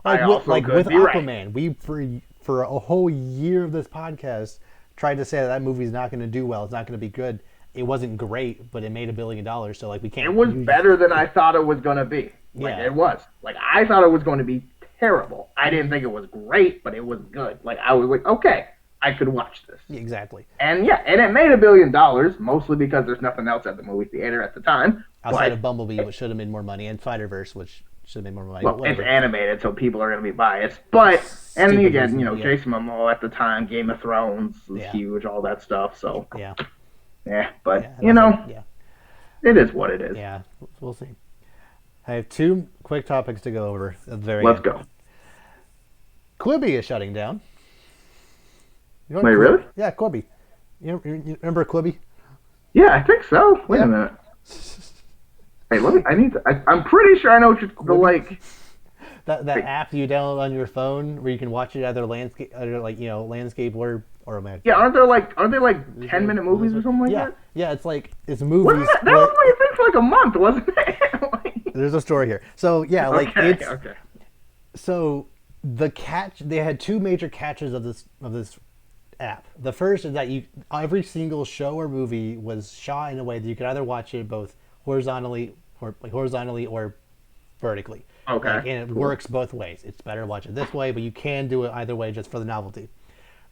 I also like could with be Aquaman, right. we for a whole year of this podcast tried to say that movie's not going to do well. It's not going to be good. it wasn't great, but it made $1 billion. So like we can't. It was better than I thought it was going to be. Like, Yeah. it was. Like, I thought it was going to be terrible. I didn't think it was great, but it was good. Like, I was like, okay, I could watch this. Exactly. And yeah, and it made $1 billion, mostly because there's nothing else at the movie theater at the time. Outside of Bumblebee, which should have made more money, and Spider-Verse, which should have made more money. Well, it's animated, so people are going to be biased. But, and Stupid again, reason, you know, yeah. Jason Momoa at the time, Game of Thrones was Yeah. huge, all that stuff. So, Yeah. But, Yeah, you know, yeah. it is what it is. Yeah, we'll see. I have 2 quick topics to go over at the very Let's end. go. Quibi is shutting down. You know Wait, Quibi? really? Yeah, Quibi. You remember Quibi? Yeah, I think so. Wait a minute. Hey, I'm pretty sure I know what you're, That app you download on your phone where you can watch it either landscape, landscape or man. Yeah, aren't they like 10-minute movies or something like Yeah, that? yeah, it's movies. Wasn't that was only a thing for like a month, wasn't it? There's a story here. So yeah, like okay, it's okay. so the catch. They had 2 major catches of this app. The first is that every single show or movie was shot in a way that you could either watch it both horizontally or vertically. Okay, and it works both ways. It's better to watch it this way, but you can do it either way just for the novelty.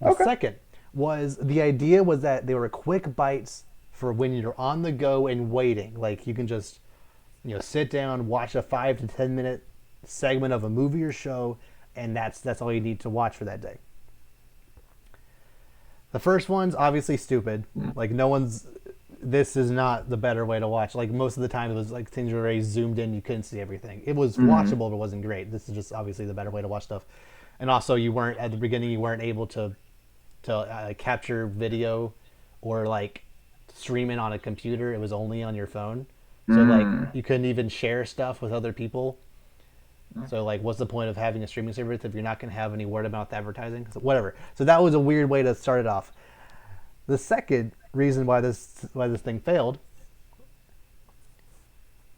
The second was the idea was that they were quick bites for when you're on the go and waiting. Like you can just sit down, watch a 5 to 10 minute segment of a movie or show, and that's all you need to watch for that day. The first one's obviously stupid. Like this is not the better way to watch. Like most of the time it was like things were very zoomed in, you couldn't see everything. It was watchable, but it wasn't great. This is just obviously the better way to watch stuff. And also you weren't able to capture video or like stream it on a computer. It was only on your phone. So like you couldn't even share stuff with other people. So like what's the point of having a streaming service if you're not going to have any word of mouth advertising? So whatever. So that was a weird way to start it off. The second reason why this thing failed,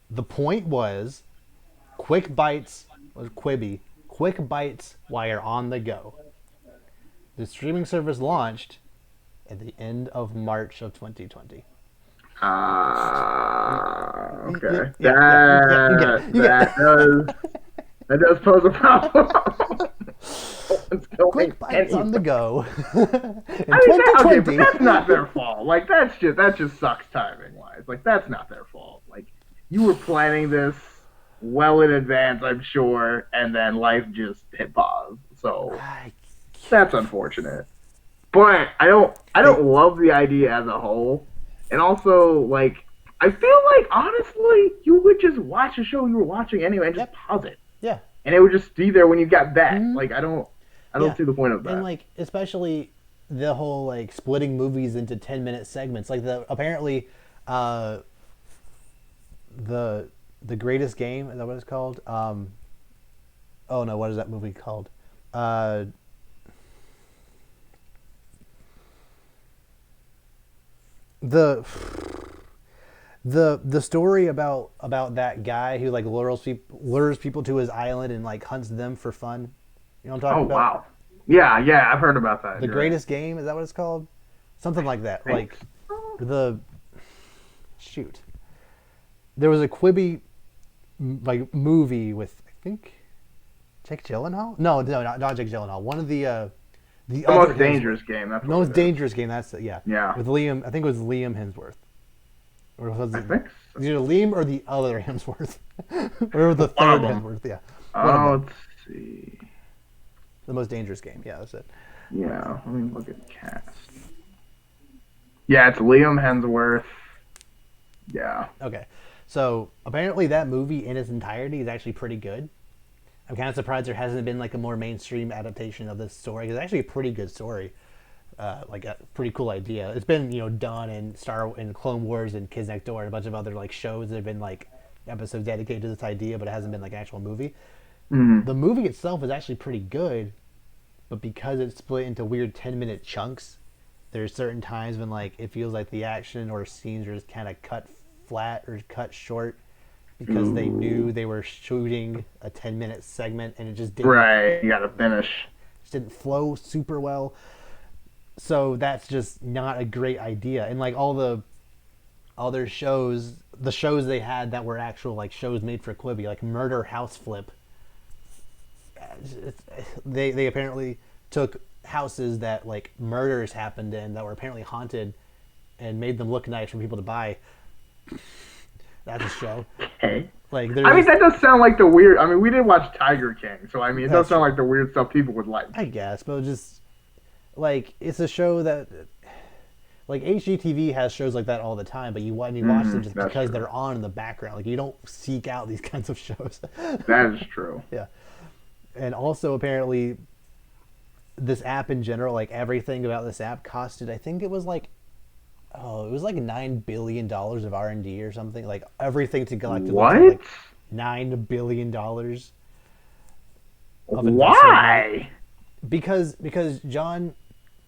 the point was quick bites while you're on the go. The streaming service launched at the end of March of 2020. Okay. You That does pose a problem. Quick bites on the go. In I mean, 2020. but that's not their fault. Like that just sucks timing wise. Like that's not their fault. Like you were planning this well in advance, I'm sure, and then life just hit pause. So that's unfortunate. But I don't love the idea as a whole. And also, like, I feel like honestly, you would just watch a show you were watching anyway and just pause it. Yeah. And it would just be there when you got back. Like I don't see the point of that. And like especially the whole like splitting movies into 10-minute segments. Like apparently the Greatest Game, is that what it's called? Oh no, what is that movie called? The story about that guy who like lures people to his island and like hunts them for fun. You know what I'm talking about? Oh wow. Yeah, I've heard about that. The Greatest Game, is that what it's called? Something like that. Like there was a Quibi like movie with I think Jake Gyllenhaal? No, not Jake Gyllenhaal. One of the Most Dangerous Game. That's Most Dangerous Game. That's it. Yeah. Yeah. With Liam, I think it was Liam Hemsworth. Or was I think so. either Liam or the other Hemsworth, or the third Hemsworth. Yeah. Let's see. The Most Dangerous Game. Yeah, that's it. Yeah, let me look at the cast. Yeah, it's Liam Hemsworth. Yeah. Okay. So apparently that movie in its entirety is actually pretty good. I'm kind of surprised there hasn't been like a more mainstream adaptation of this story. It's actually a pretty good story, like a pretty cool idea. It's been done in Clone Wars and Kids Next Door and a bunch of other like shows that have been like episodes dedicated to this idea, but it hasn't been like an actual movie. The movie itself is actually pretty good, but because it's split into weird 10-minute chunks, there's certain times when like it feels like the action or scenes are just kind of cut flat or cut short because they knew they were shooting a 10-minute segment and it just didn't. Right, you gotta finish. Just didn't flow super well. So that's just not a great idea. And like all the other shows, the shows they had that were actual like shows made for Quibi, like Murder House Flip. They apparently took houses that like murders happened in that were apparently haunted and made them look nice for people to buy. That's a show. Okay. Like, I mean, that does sound like the weird. I mean, we did watch Tiger King, so I mean, it does That's sound true. like the weird stuff people would like. I guess, but just like it's a show that like HGTV has shows like that all the time, but you watch them just That's because true. they're on in the background. Like you don't seek out these kinds of shows. That is true. Yeah, and also apparently this app in general, like everything about this app costed. I think it was like it was like $9 billion of R&D or something. Like everything to collectively take What? like $9 billion of investment. Why? Because John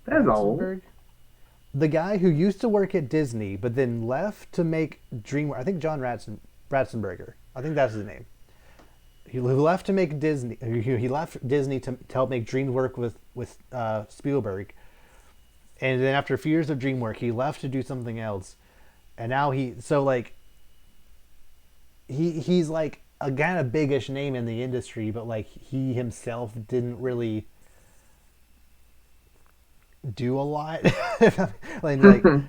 That's old. Ratzenberg, the guy who used to work at Disney but then left to make DreamWorks. I think Ratzenberger. I think that's his name. He left to make Disney. He left Disney to help make DreamWorks with Spielberg. And then after a few years of DreamWorks, he left to do something else. And now he's like a kind of biggish name in the industry, but like he himself didn't really do a lot. like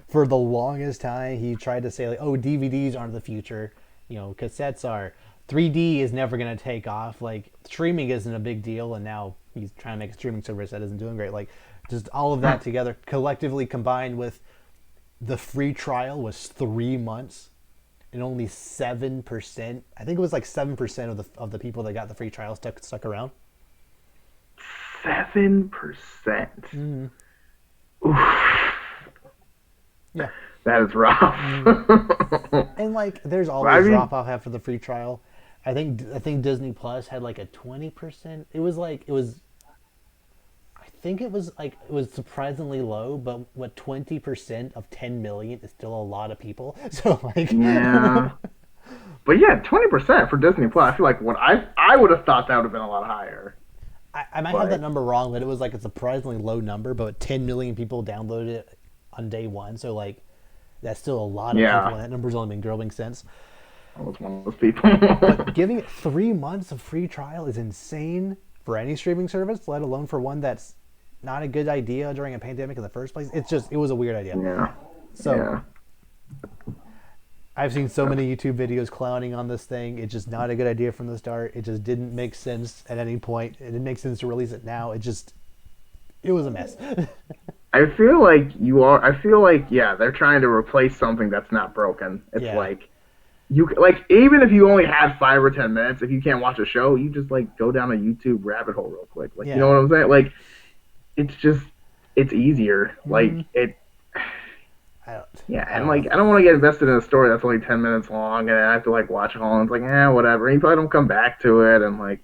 for the longest time, he tried to say like, "Oh, DVDs aren't the future. Cassettes are. 3D is never going to take off. Like streaming isn't a big deal." And now he's trying to make a streaming service that isn't doing great. Like just all of that together, collectively combined with the free trial was 3 months, and only 7%. I think it was like 7% of the people that got the free trial stuck around. 7%. Oof. Yeah. That is rough. And like, there's always drop off after the free trial. I think Disney Plus had like a 20%. It was surprisingly low, but what 20% of 10 million is still a lot of people. So like, Yeah. But yeah, 20% for Disney Plus. I feel like what I would have thought that would have been a lot higher. I might have that number wrong, but it was like a surprisingly low number. But 10 million people downloaded it on day one, so like that's still a lot of people. And that number's only been growing since. I was one of those people. But giving it 3 months of free trial is insane for any streaming service, let alone for one that's not a good idea during a pandemic in the first place. It was a weird idea. Yeah. So yeah. I've seen so many YouTube videos clowning on this thing. It's just not a good idea from the start. It just didn't make sense at any point. It didn't make sense to release it now. It was a mess. I feel like they're trying to replace something that's not broken. It's like even if you only had 5 or 10 minutes, if you can't watch a show, you just like go down a YouTube rabbit hole real quick. Like you know what I'm saying? Like it's easier. Like it. And like I don't want to get invested in a story that's only 10 minutes long, and I have to like watch it all, and it's like whatever. And you probably don't come back to it, and like.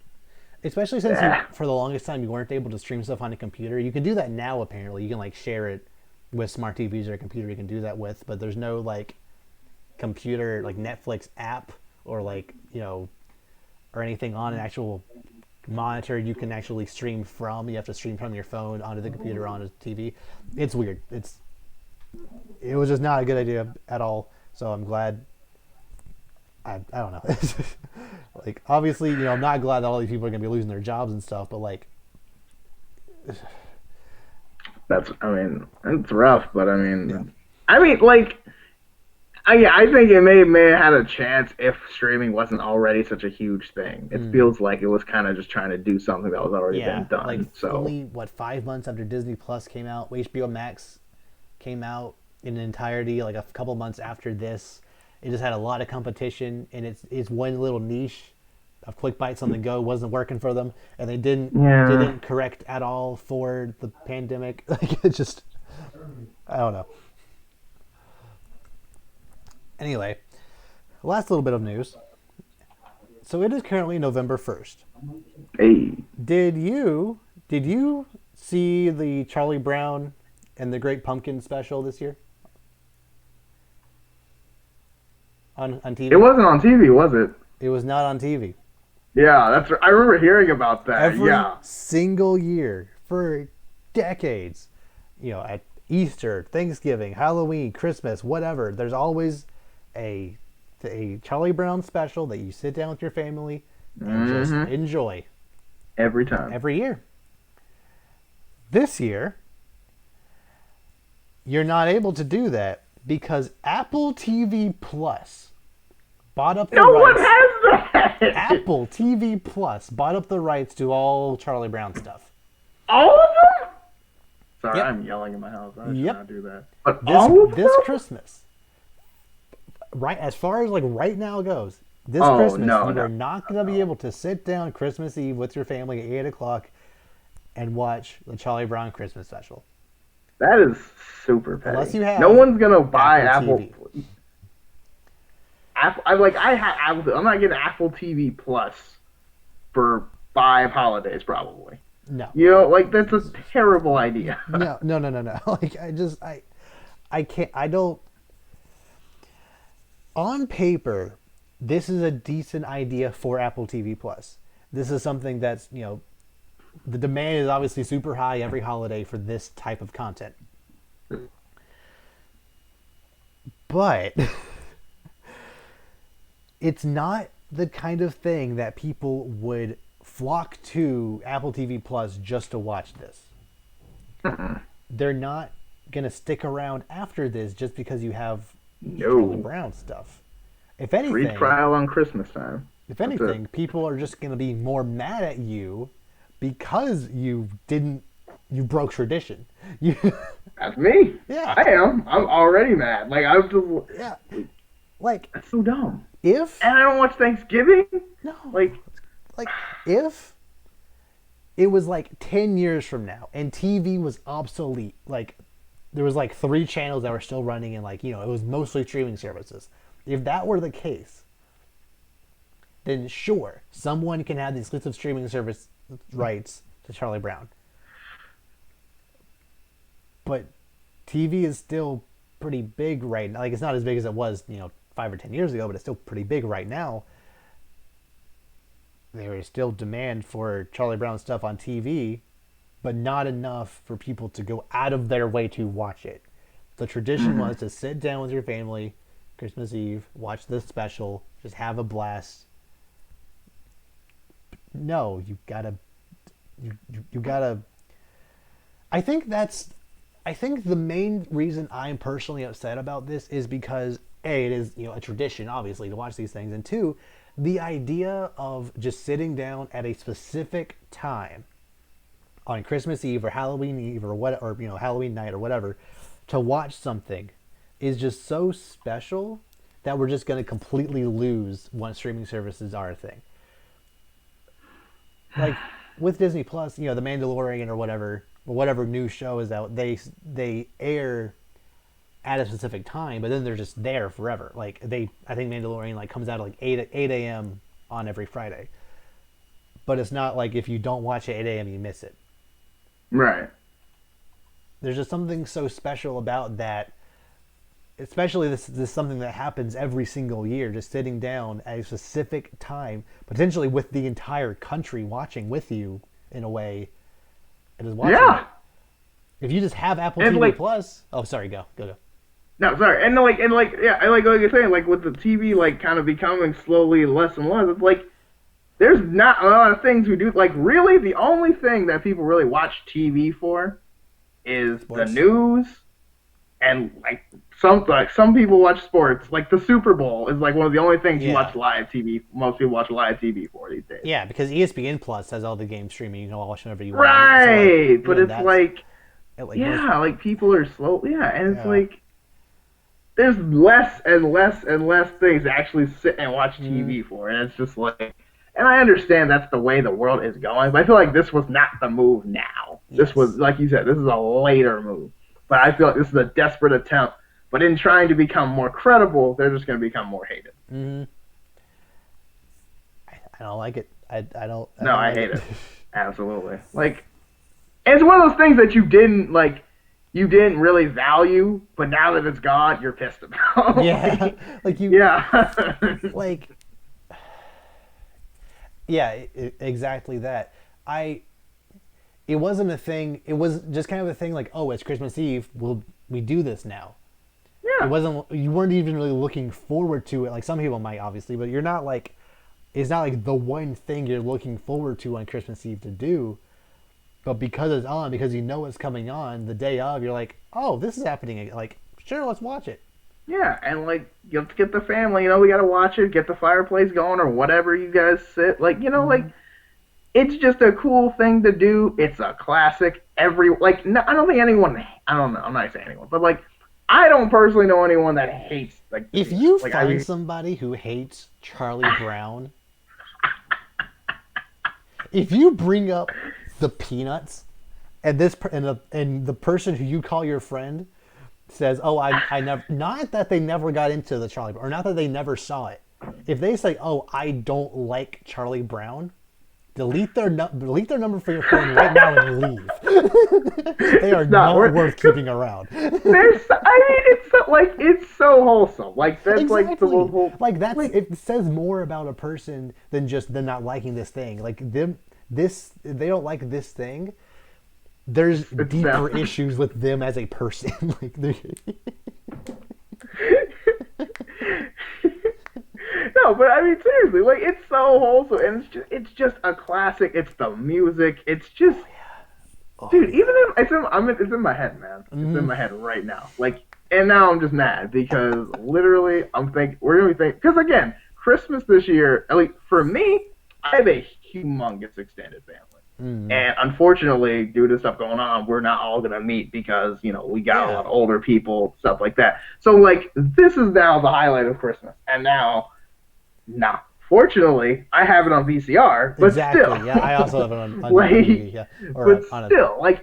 Especially since for the longest time you weren't able to stream stuff on a computer. You can do that now apparently. You can like share it with smart TVs or a computer you can do that with, but there's no like computer like Netflix app or like or anything on an actual monitor you can actually stream from. You have to stream from your phone onto the computer onto the TV. It's weird. It was just not a good idea at all. So I'm glad. I don't know. Like obviously, I'm not glad that all these people are gonna be losing their jobs and stuff, but like, it's rough, but I think it may have had a chance if streaming wasn't already such a huge thing. It feels like it was kind of just trying to do something that was already been done. Like so only 5 months after Disney Plus came out, HBO Max came out in entirety. Like a couple months after this, it just had a lot of competition, and it's one little niche of quick bites on the go wasn't working for them, and they didn't correct at all for the pandemic. Like it just, I don't know. Anyway, last little bit of news. So it is currently November 1st. Hey. Did you see the Charlie Brown and the Great Pumpkin special this year? On TV? It wasn't on TV, was it? It was not on TV. Yeah, I remember hearing about that. Every single year for decades, at Easter, Thanksgiving, Halloween, Christmas, whatever, there's always a Charlie Brown special that you sit down with your family and just Mm-hmm. enjoy Every time. every year. This year, you're not able to do that because Apple TV Plus bought up the No one rights. has that. Apple TV Plus bought up the rights to all Charlie Brown stuff. All of them? Sorry, Yep. I'm yelling in my house. I should Yep. not do that. But all of This them? Christmas, right as far as like right now goes, this Oh, Christmas no, you no, are not going to be able to sit down Christmas Eve with your family at 8 o'clock and watch the Charlie Brown Christmas special. That is super petty. Unless you have no one's gonna buy Apple Apple. TV. I'm not getting Apple TV Plus for 5 holidays probably. No. You know, like that's a terrible idea. No. Like I can't. I don't. On paper, this is a decent idea for Apple TV Plus. This is something that's the demand is obviously super high every holiday for this type of content. But it's not the kind of thing that people would flock to Apple TV Plus just to watch this. They're not going to stick around after this just because you have Charlie No. Brown stuff. If Free anything, trial on Christmas time. if That's anything, people are just going to be more mad at you because you broke tradition. That's me. Yeah. I am. I'm already mad. Like I'm just. Yeah. Like That's so dumb. if And I don't watch Thanksgiving. no, Like if it was like 10 years from now and TV was obsolete, like there was like 3 channels that were still running and like, it was mostly streaming services. If that were the case, then sure, someone can have the exclusive streaming service rights to Charlie Brown. But TV is still pretty big right now. Like it's not as big as it was, 5 or 10 years ago, but it's still pretty big right now. There is still demand for Charlie Brown stuff on TV, but not enough for people to go out of their way to watch it. The tradition was to sit down with your family, Christmas Eve, watch this special, just have a blast. No, you gotta. I think the main reason I'm personally upset about this is because A, it is a tradition obviously to watch these things, and 2, the idea of just sitting down at a specific time on Christmas Eve or Halloween Eve or Halloween night or whatever to watch something is just so special that we're just going to completely lose once streaming services are a thing. Like with Disney Plus, The Mandalorian or whatever new show is out, they air at a specific time, but then they're just there forever. Like I think Mandalorian comes out at 8 a.m. on every Friday. But it's not like if you don't watch at 8 a.m. you miss it. right. There's just something so special about that. Especially this is something that happens every single year, just sitting down at a specific time, potentially with the entire country watching with you in a way, and just watching it. If you just have Apple TV Plus, oh sorry, go. No, sorry, and yeah, I like you're saying, like with the TV kind of becoming slowly less and less. It's like there's not a lot of things we do. Like really, the only thing that people really watch TV for is Sports. the news, and some people watch sports. Like the Super Bowl is one of the only things you watch live TV. Most people watch live TV for these days. Yeah, because ESPN Plus has all the game streaming. You can watch whenever you want. Right, So, but it's people are slow. Yeah, and it's there's less and less and less things to actually sit and watch TV for, and it's just and I understand that's the way the world is going, but I feel like this was not the move now. Yes. This was, like you said, this is a later move. But I feel like this is a desperate attempt. But in trying to become more credible, they're just going to become more hated. Mm-hmm. I don't like it. I hate it. Absolutely. And it's one of those things that you didn't really value, but now that it's gone, you're pissed about. Yeah. Yeah, exactly that. It wasn't a thing. It was just kind of a thing it's Christmas Eve. We do this now. It wasn't. You weren't even really looking forward to it. Like some people might, obviously, but you're not like. It's not like the one thing you're looking forward to on Christmas Eve to do. But because it's on, because you know it's coming on the day of, you're like, oh, this is happening. Like, sure, let's watch it. Yeah, and like you have to get the family. We got to watch it, get the fireplace going, or whatever you guys sit. Like like it's just a cool thing to do. It's a classic. No, I don't think anyone. I don't know. I'm not saying anyone, but like I don't personally know anyone that hates like. If you find somebody who hates Charlie Brown, if you bring up the Peanuts, and the person who you call your friend says, "Oh, I never," not that they never got into the Charlie Brown, or not that they never saw it. If they say, "Oh, I don't like Charlie Brown," delete their number from your phone right now and leave. They are not worth keeping around. It's so wholesome. Like that's exactly. like the whole it says more about a person than just them not liking this thing. Like they don't like this thing. There's deeper issues with them as a person. Like No, but I mean seriously, like it's so wholesome, and it's just a classic. It's the music. It's just, dude. Even if it's in my head, man. It's in my head right now. Like, and now I'm just mad because literally I'm thinking we're gonna be thinking because again, Christmas this year, at least for me, I have a humongous extended family. And unfortunately, due to stuff going on, we're not all gonna meet because we got a lot of older people, stuff like that. So like, this is now the highlight of Christmas, and now, fortunately, I have it on VCR, but still, yeah, I also have it on like, DVD, yeah,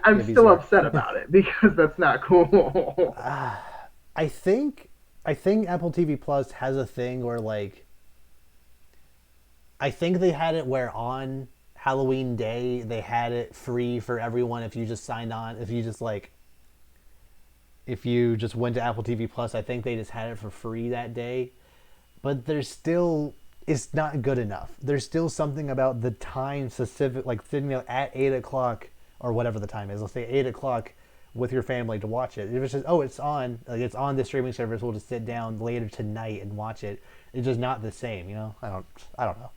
I'm still upset about it because that's not cool. I think Apple TV Plus has a thing where like, I think they had it where on Halloween Day they had it free for everyone if you just signed on. If you just went to Apple TV Plus, I think they just had it for free that day. But it's not good enough. There's still something about the time specific, like sitting at 8 o'clock or whatever the time is. Let's say 8 o'clock with your family to watch it. If it's just, it's on, like it's on the streaming service, we'll just sit down later tonight and watch it. It's just not the same, I don't know.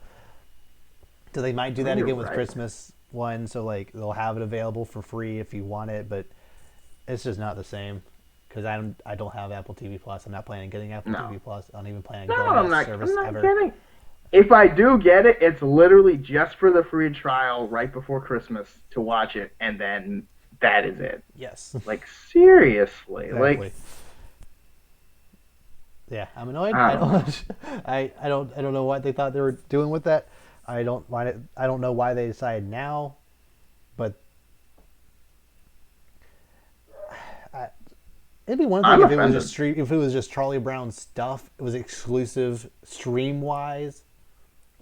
So they might do that again with Christmas one, so like they'll have it available for free if you want it, but it's just not the same because I don't have Apple TV Plus. I'm not planning on getting Apple TV Plus. I don't even plan on getting that service ever. Kidding. If I do get it, it's literally just for the free trial right before Christmas to watch it, and then that is it. Yes. Like seriously, exactly. like. Yeah, I'm annoyed. I don't know what they thought they were doing with that. I don't mind it. I don't know why they decided now, but it'd be one thing if it was just Charlie Brown stuff. It was exclusive stream wise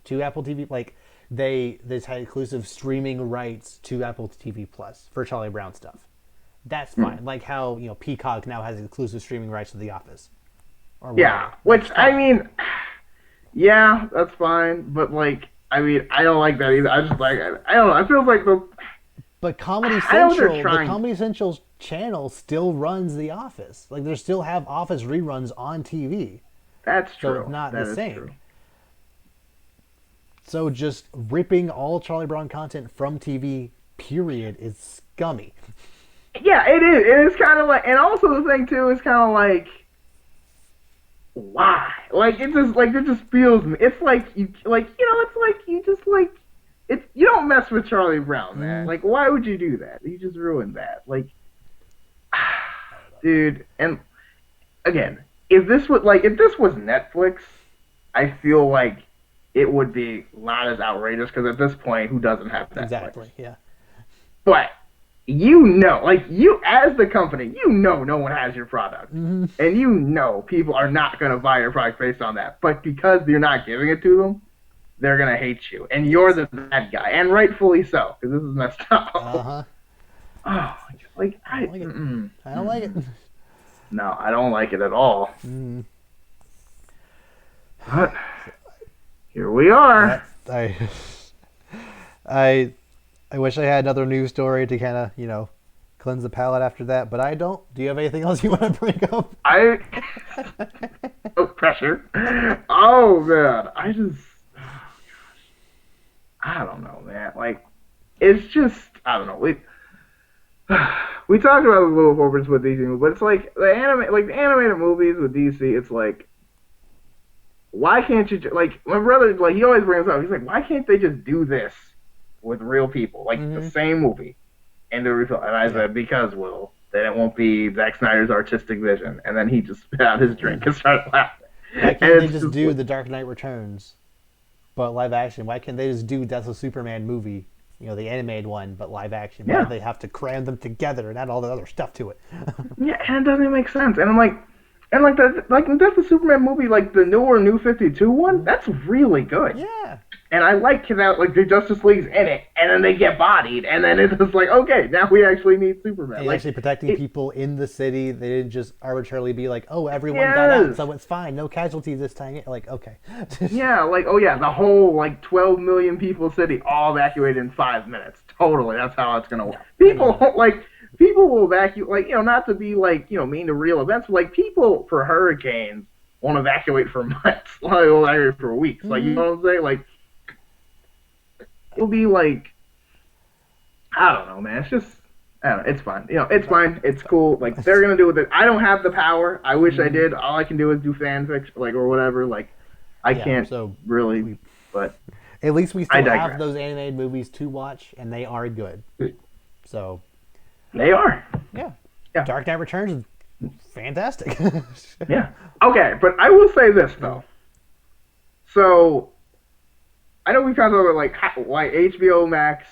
to Apple TV. Like they had exclusive streaming rights to Apple TV Plus for Charlie Brown stuff. That's fine. Like how Peacock now has exclusive streaming rights to The Office. Which I mean, yeah, that's fine. But like. I mean, I don't like that either. I just like, I don't know. I feel like But Comedy Central, the Comedy Central channel still runs The Office. Like, they still have Office reruns on TV. That's true. So it's not the same. True. So just ripping all Charlie Brown content from TV, period, is scummy. Yeah, it is. It is kind of like, and also the thing too is kind of like, why? Like it just feels. It's like it's like you just like it's. You don't mess with Charlie Brown, man. Like why would you do that? You just ruined that. Like, dude. And again, if this was Netflix, I feel like it would be not as outrageous because at this point, who doesn't have Netflix? Exactly. Yeah. But. You as the company, no one has your product. And people are not going to buy your product based on that. But because you're not giving it to them, they're going to hate you. And you're the bad guy. And rightfully so, because this is messed up. Uh-huh. Oh, like, I don't like it. I don't like it. No, I don't like it at all. But here we are. I wish I had another news story to kind of, cleanse the palate after that, but I don't. Do you have anything else you want to bring up? No pressure. Oh man, I don't know, man. Like it's just I don't know. We talked about the little forwards with DC, but it's like the animated movies with DC. It's like why can't you like my brother like he always brings up. He's like, why can't they just do this with real people, like the Mm-hmm. same movie and the refill? And I Yeah. said because Will, then it won't be Zack Snyder's artistic vision. And then he just spit out his drink and started laughing. Why And can't they it's just just do like, The Dark Knight Returns, but live action? Why can't they just do Death of Superman movie, the animated one, but live action? Why do yeah, they have to cram them together and add all the other stuff to it? yeah, and it doesn't make sense. And I'm like, and like that's the Superman movie, like the New 52 one. Mhm. That's really good. Yeah. And I like that like the Justice League's in it, and then they get bodied, and then it's just like okay, now we actually need Superman. He's Like actually protecting it, people in the city. They didn't just arbitrarily be like, "Oh, everyone got out, yes, so it's fine. No casualties this time." Like, okay. yeah, like oh yeah, the whole like 12 million people city all evacuated in 5 minutes. Totally, that's how it's gonna work. Yeah, I People mean, like people will evacuate like not to be like mean to real events, but like people for hurricanes won't evacuate for months, like will evacuate for weeks. Like you mhm. know what I'm saying? Like it'll be like I don't know, man. It's just I don't know. It's fine. It's fine. It's cool. Like they're gonna do it. I don't have the power. I wish I Mhm. did. All I can do is do fan fiction, like or whatever. Like I Yeah. can't So really. we But at least we I still have digress. those animated movies to watch, and they are good. So They are. yeah, Yeah. Dark Knight Returns is fantastic. Yeah. Okay, but I will say this though. So I know we talked about like why HBO Max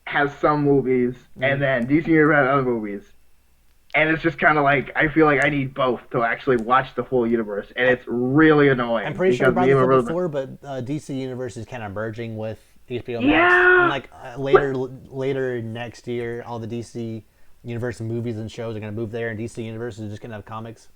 has some movies, and Mhm. then DC Universe has other movies. And it's just kind of like I feel like I need both to actually watch the full universe, and I, it's really I'm annoying pretty sure I because brought me and this my up brother. before, but DC Universe is kind of merging with HBO Max, and Yeah, like but later next year, all the DC Universe movies and shows are going to move there, and DC Universe is just going to have comics.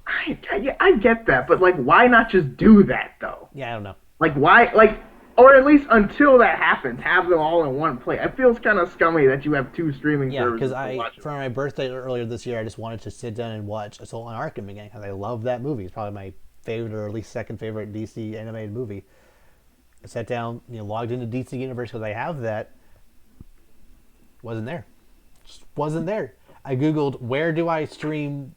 I get that, but like, why not just do that though? Yeah, I don't know. Like, why, like, or at least until that happens, have them all in one place. It feels kind of scummy that you have two streaming Yeah, because services to I watch it for on. my birthday earlier this year, I just wanted to sit down and watch Assault on Arkham again because I love that movie. It's probably my favorite, or at least second favorite DC animated movie. I sat down, logged into DC Universe because I have that. Wasn't there. Just wasn't there. I googled where do I stream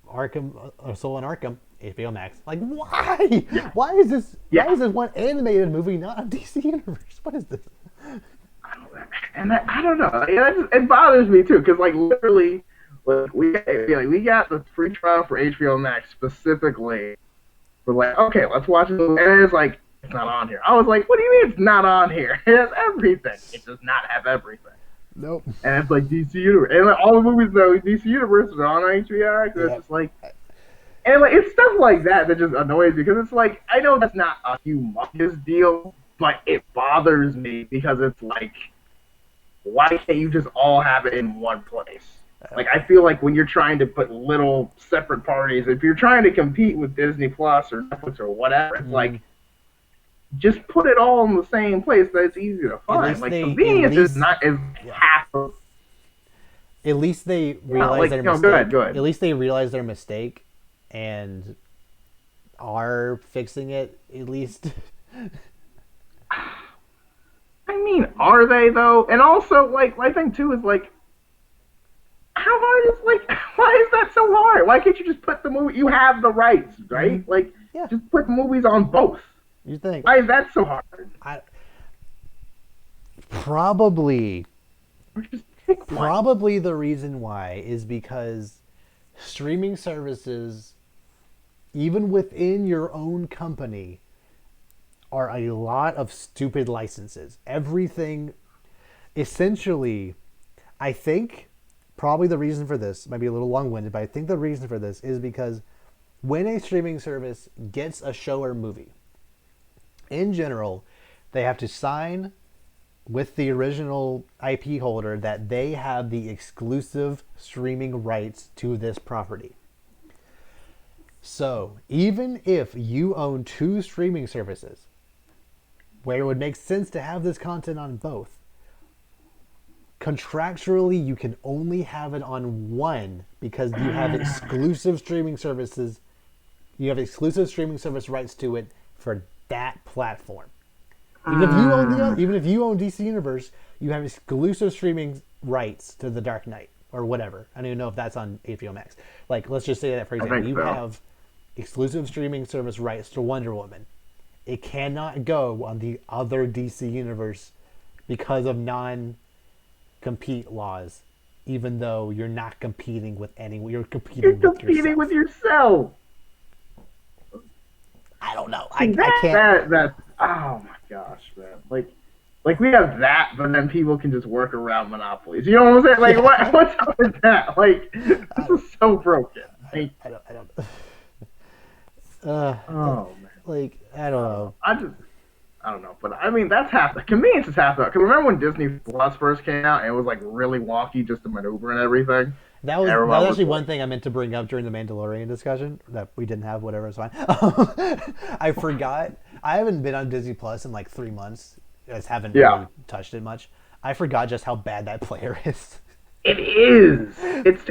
Arkham Assault on Arkham. HBO Max. Like why? Yeah, Why is this? Why yeah. is this one animated movie not on DC Universe? What is this? And I don't know. It bothers me too, because like literally, like we got the free trial for HBO Max specifically. We're like, okay, let's watch it, and it's like it's not on here. I was like, what do you mean it's not on here? It has everything. It does not have everything. Nope. And it's like DC Universe, and like, all the movies though DC Universe are on HBO Max. And it's Yep. just like, and like it's stuff like that that just annoys me because it's like I know that's not a humongous deal, but it bothers me because it's like why can't you just all have it in one place? Like I feel like when you're trying to put little separate parties, if you're trying to compete with Disney Plus or Netflix or whatever, it's Mm. like just put it all in the same place that it's easy to At find. least Like they at convenience is least not is yeah. half of At least they realize like their go ahead, mistake. go At ahead. least they realize their mistake and are fixing it. At least I mean, are they though? And also, like, my thing too is like, how hard is like, why is that so hard? Why can't you just put the movie? You have the rights, mm-hmm. right? Like, Yeah. just put movies on both. You think Why is that so hard? I probably Or just pick one. probably the reason why is because streaming services, even within your own company, are a lot of stupid licenses. Everything, essentially, I think probably the reason for this might be a little long-winded, but I think the reason for this is because when a streaming service gets a show or movie, in general, they have to sign with the original IP holder that they have the exclusive streaming rights to this property. So, even if you own two streaming services, where it would make sense to have this content on both, contractually you can only have it on one because you have exclusive streaming services You have exclusive streaming service rights to it for that platform. Even if you own DC Universe, you have exclusive streaming rights to The Dark Knight or whatever. I don't even know if that's on HBO Max. Like, let's just say that, for example, you have exclusive streaming service rights to Wonder Woman. It cannot go on the other DC Universe because of non-compete laws, even though you're not competing with anyone. You're competing with yourself. I don't know. See, I can't. That's oh my gosh, man. Like we have that, but then people can just work around monopolies. You know what I'm saying? Like, what's up with that? Like, this is so broken. Like, I don't. Oh man. Like, I don't know. I don't know, but I mean that's half the convenience is half the. Cause remember when Disney Plus first came out and it was like really wonky just to maneuver and everything. That was actually one thing I meant to bring up during the Mandalorian discussion that we didn't have. Whatever, it's fine. I forgot. I haven't been on Disney Plus in like 3 months. I just haven't really touched it much. I forgot just how bad that player is. It is. It's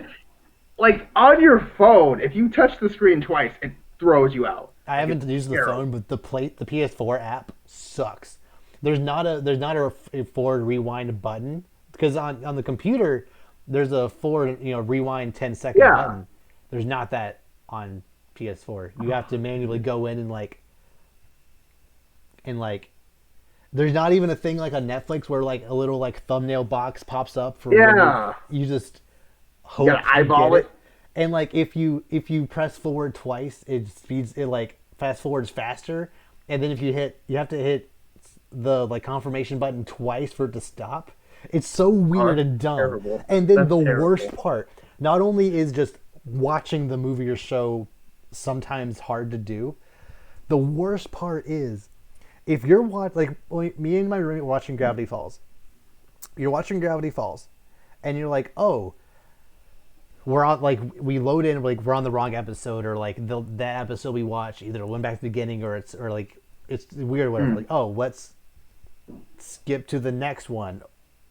like on your phone. If you touch the screen twice, it throws you out. I haven't used the phone, but the PS4 app sucks. There's not a forward rewind button because on the computer there's a forward rewind 10-second button. There's not that on PS4. You have to manually go in and there's not even a thing like on Netflix where like a little like thumbnail box pops up for you just hope you eyeball it. And like if you press forward twice, it like fast forwards faster. And then if you have to hit the like confirmation button twice for it to stop. It's so weird and dumb. Terrible. And then worst part, not only is just watching the movie or show sometimes hard to do, the worst part is if you're me and my roommate watching Gravity Falls. You're watching Gravity Falls, and you're like, oh, we're on we load in we're on the wrong episode, or like that episode we watch either went back to the beginning or it's weird or whatever. Like, oh, let's skip to the next one.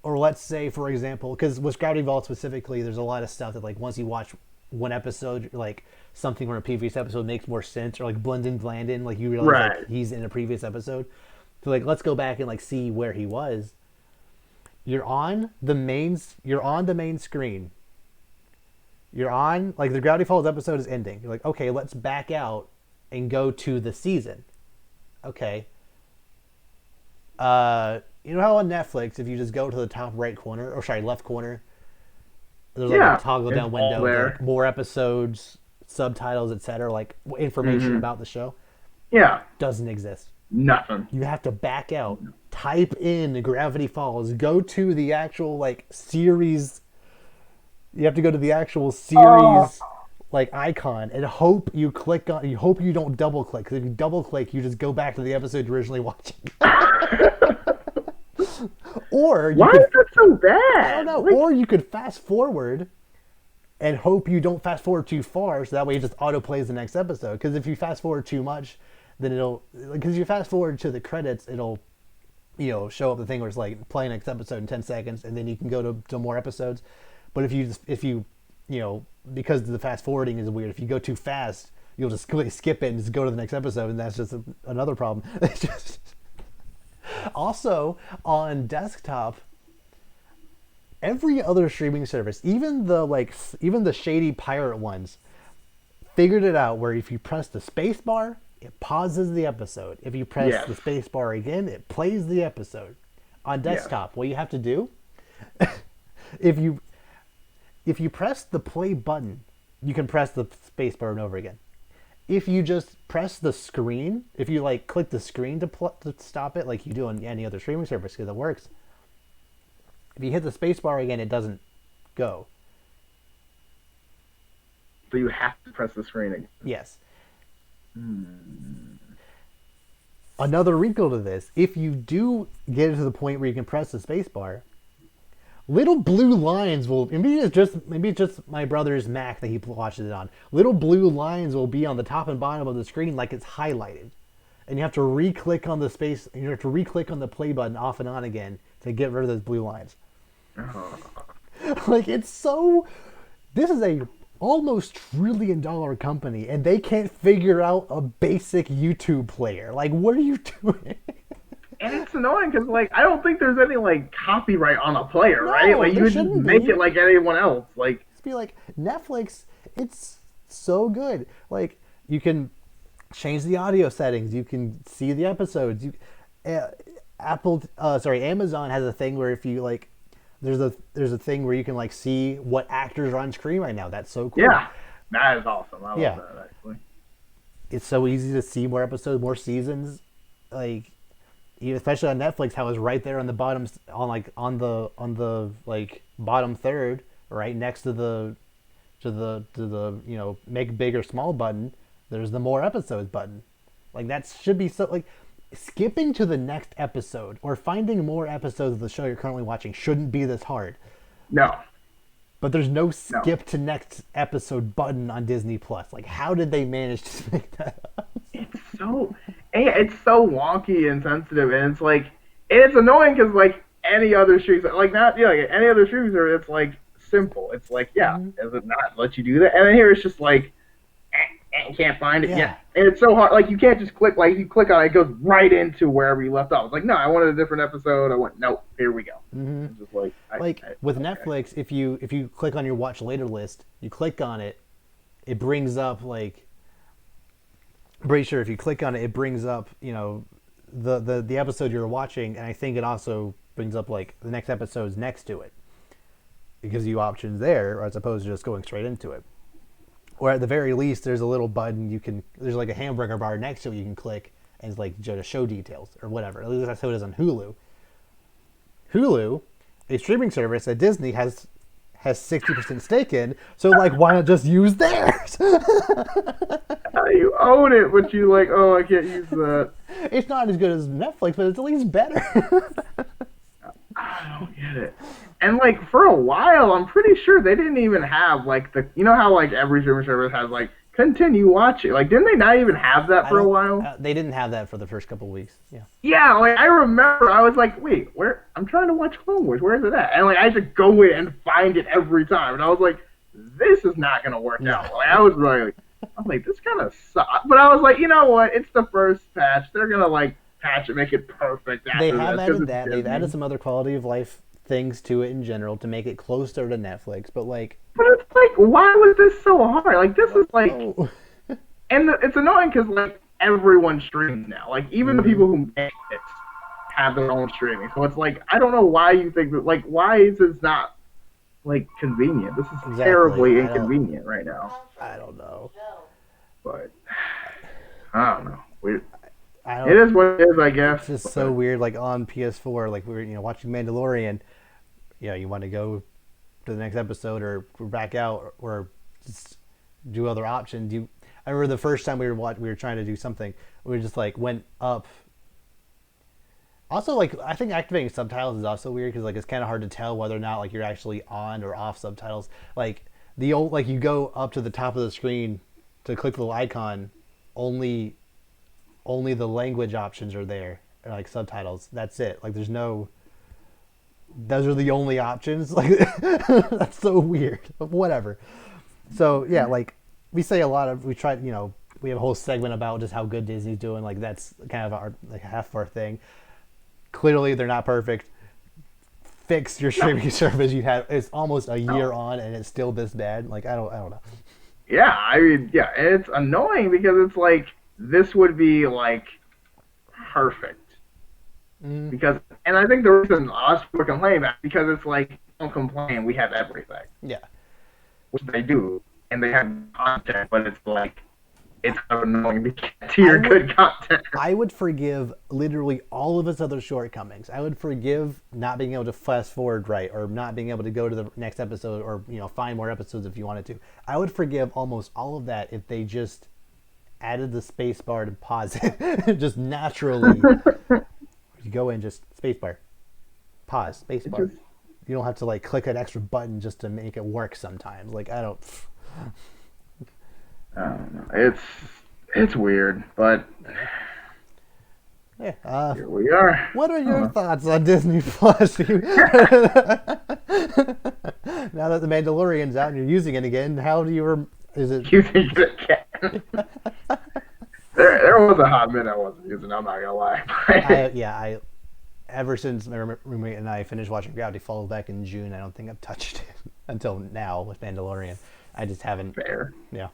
Or let's say, for example, because with Gravity Falls specifically, there's a lot of stuff that like once you watch one episode, like something from a previous episode makes more sense, or like blend in, like you realize like he's in a previous episode. So like let's go back and like see where he was. You're on the main screen. You're on like the Gravity Falls episode is ending. You're like, okay, let's back out and go to the season. Okay. You know how on Netflix, if you just go to the top right corner, or sorry, left corner, there's like a toggle down window, like more episodes, subtitles, etc., like information about the show. Yeah. Doesn't exist. Nothing. You have to back out, type in Gravity Falls, go to the actual like series. You have to go to the actual series like icon and hope you don't double click. Because if you double click, you just go back to the episode you're originally watching. Or why is that so bad? I don't know. Like, or you could fast forward and hope you don't fast forward too far, so that way it just auto plays the next episode. Because if you fast forward too much, then because you fast forward to the credits, it'll show up the thing where it's like play next episode in 10 seconds, and then you can go to more episodes. But if you because the fast forwarding is weird, if you go too fast, you'll just skip it and just go to the next episode, and that's just another problem. It's just. Also, on desktop, every other streaming service, even the shady pirate ones, figured it out where if you press the space bar, it pauses the episode. If you press the space bar again, it plays the episode. On desktop, what you have to do, if you press the play button, you can press the space bar over again. If you just press the screen, if you click the screen to stop it, like you do on any other streaming service, because it works. If you hit the space bar again, it doesn't go. So you have to press the screen again. Yes. Another wrinkle to this: if you do get to the point where you can press the space bar, little blue lines will, maybe it's just my brother's Mac that he watches it on. Little blue lines will be on the top and bottom of the screen like it's highlighted. And you have to re-click on the play button off and on again to get rid of those blue lines. It's so, this is a almost $1 trillion company, and they can't figure out a basic YouTube player. Like, what are you doing? And it's annoying because, like, I don't think there's any, like, copyright on a player, right? Like, you would just make it like anyone else. Like, just be like, Netflix, it's so good. Like, you can change the audio settings. You can see the episodes. Amazon has a thing where if you, like, there's a thing where you can, like, see what actors are on screen right now. That's so cool. yeah, that is awesome. I love that, actually. It's so easy to see more episodes, more seasons. Like, especially on Netflix, how it's right there on the bottom, on the like bottom third, right next to the make big or small button. There's the more episodes button. Like, that should be so, like, skipping to the next episode or finding more episodes of the show you're currently watching shouldn't be this hard. No. But there's no skip to next episode button on Disney Plus. Like, how did they manage to make that up? It's so wonky and sensitive, and it's annoying because, like, any other streams, like, not, like any other streams, it's like simple. It's like, does it not let you do that? And then here it's just like, can't find it. Yeah. And it's so hard. Like, you can't just click. Like, you click on it, it goes right into wherever you left off. It's like, no, I wanted a different episode. I went, nope, here we go. Mm-hmm. It's just like, with Netflix, if you click on your watch later list, you click on it, it brings up, like, I'm pretty sure if you click on it, it brings up, the episode you're watching, and I think it also brings up, like, the next episode's next to it. It gives you options there, as opposed to just going straight into it. Or at the very least, there's a little button there's like a hamburger bar next to it you can click, and it's like to show details or whatever. At least that's how it is on Hulu. Hulu, a streaming service that Disney has 60% stake in, so, like, why not just use theirs? You own it, but you like, oh, I can't use that. It's not as good as Netflix, but it's at least better. I don't get it. And, like, for a while, I'm pretty sure they didn't even have, like, how, like, every streaming service has, like, continue watching. Like, didn't they not even have that for a while? They didn't have that for the first couple of weeks. Yeah. Yeah, like, I remember I was like, wait, where? I'm trying to watch Clone Wars. Where is it at? And, like, I had to go in and find it every time. And I was like, this is not going to work out. Like, I was like, this kind of sucks. But I was like, you know what? It's the first patch. They're going to, like, patch it, make it perfect. They have added that. They've added some other quality of life things to it in general to make it closer to Netflix. But, like... But it's like, why was this so hard? Like, this is, like... And it's annoying because, like, everyone streams now. Like, even the people who make it have their own streaming. So it's like, I don't know why you think that, like, why is this not, like, convenient? This is terribly inconvenient right now. I don't know. But, I don't know. It is what it is, I guess. It's just so weird, like, on PS4, like, we were, watching Mandalorian, you want to go to the next episode or back out or just do other options. I remember the first time we were trying to do something, we just, like, went up. Also, like, I think activating subtitles is also weird because, like, it's kind of hard to tell whether or not, like, you're actually on or off subtitles. Like, you go up to the top of the screen to click the little icon, only the language options are there, like subtitles. That's it. Like, those are the only options. Like, that's so weird. But whatever. So yeah, like, we have a whole segment about just how good Disney's doing. Like, that's kind of our, like, half of our thing. Clearly, they're not perfect. Fix your streaming service. It's almost a year on, and it's still this bad. Like, I don't know. Yeah, I mean, yeah, and it's annoying because it's like, this would be, like, perfect. Because, and I think the reason us were complaining about it, because it's like, don't complain, we have everything. Yeah. Which they do, and they have content, but it's like, it's annoying to get to your good content. I would forgive literally all of its other shortcomings. I would forgive not being able to fast forward right, or not being able to go to the next episode, or, find more episodes if you wanted to. I would forgive almost all of that if they just added the space bar to pause it. Just naturally. You go in, just space bar. Pause, space bar. You don't have to, like, click an extra button just to make it work sometimes. Like, I don't know. It's weird, but yeah, here we are. What are your thoughts on Disney Plus? Now that the Mandalorian's out and you're using it again, how do you? Is it using it again? There was a hot minute I wasn't using. I'm not gonna lie. I ever since my roommate and I finished watching Gravity Falls back in June, I don't think I've touched it until now with Mandalorian. I just haven't. Fair. Yeah.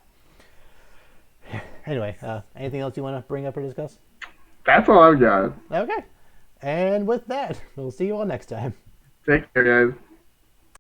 Anyway, anything else you want to bring up or discuss? That's all I've got. Okay. And with that, we'll see you all next time. Take care, guys.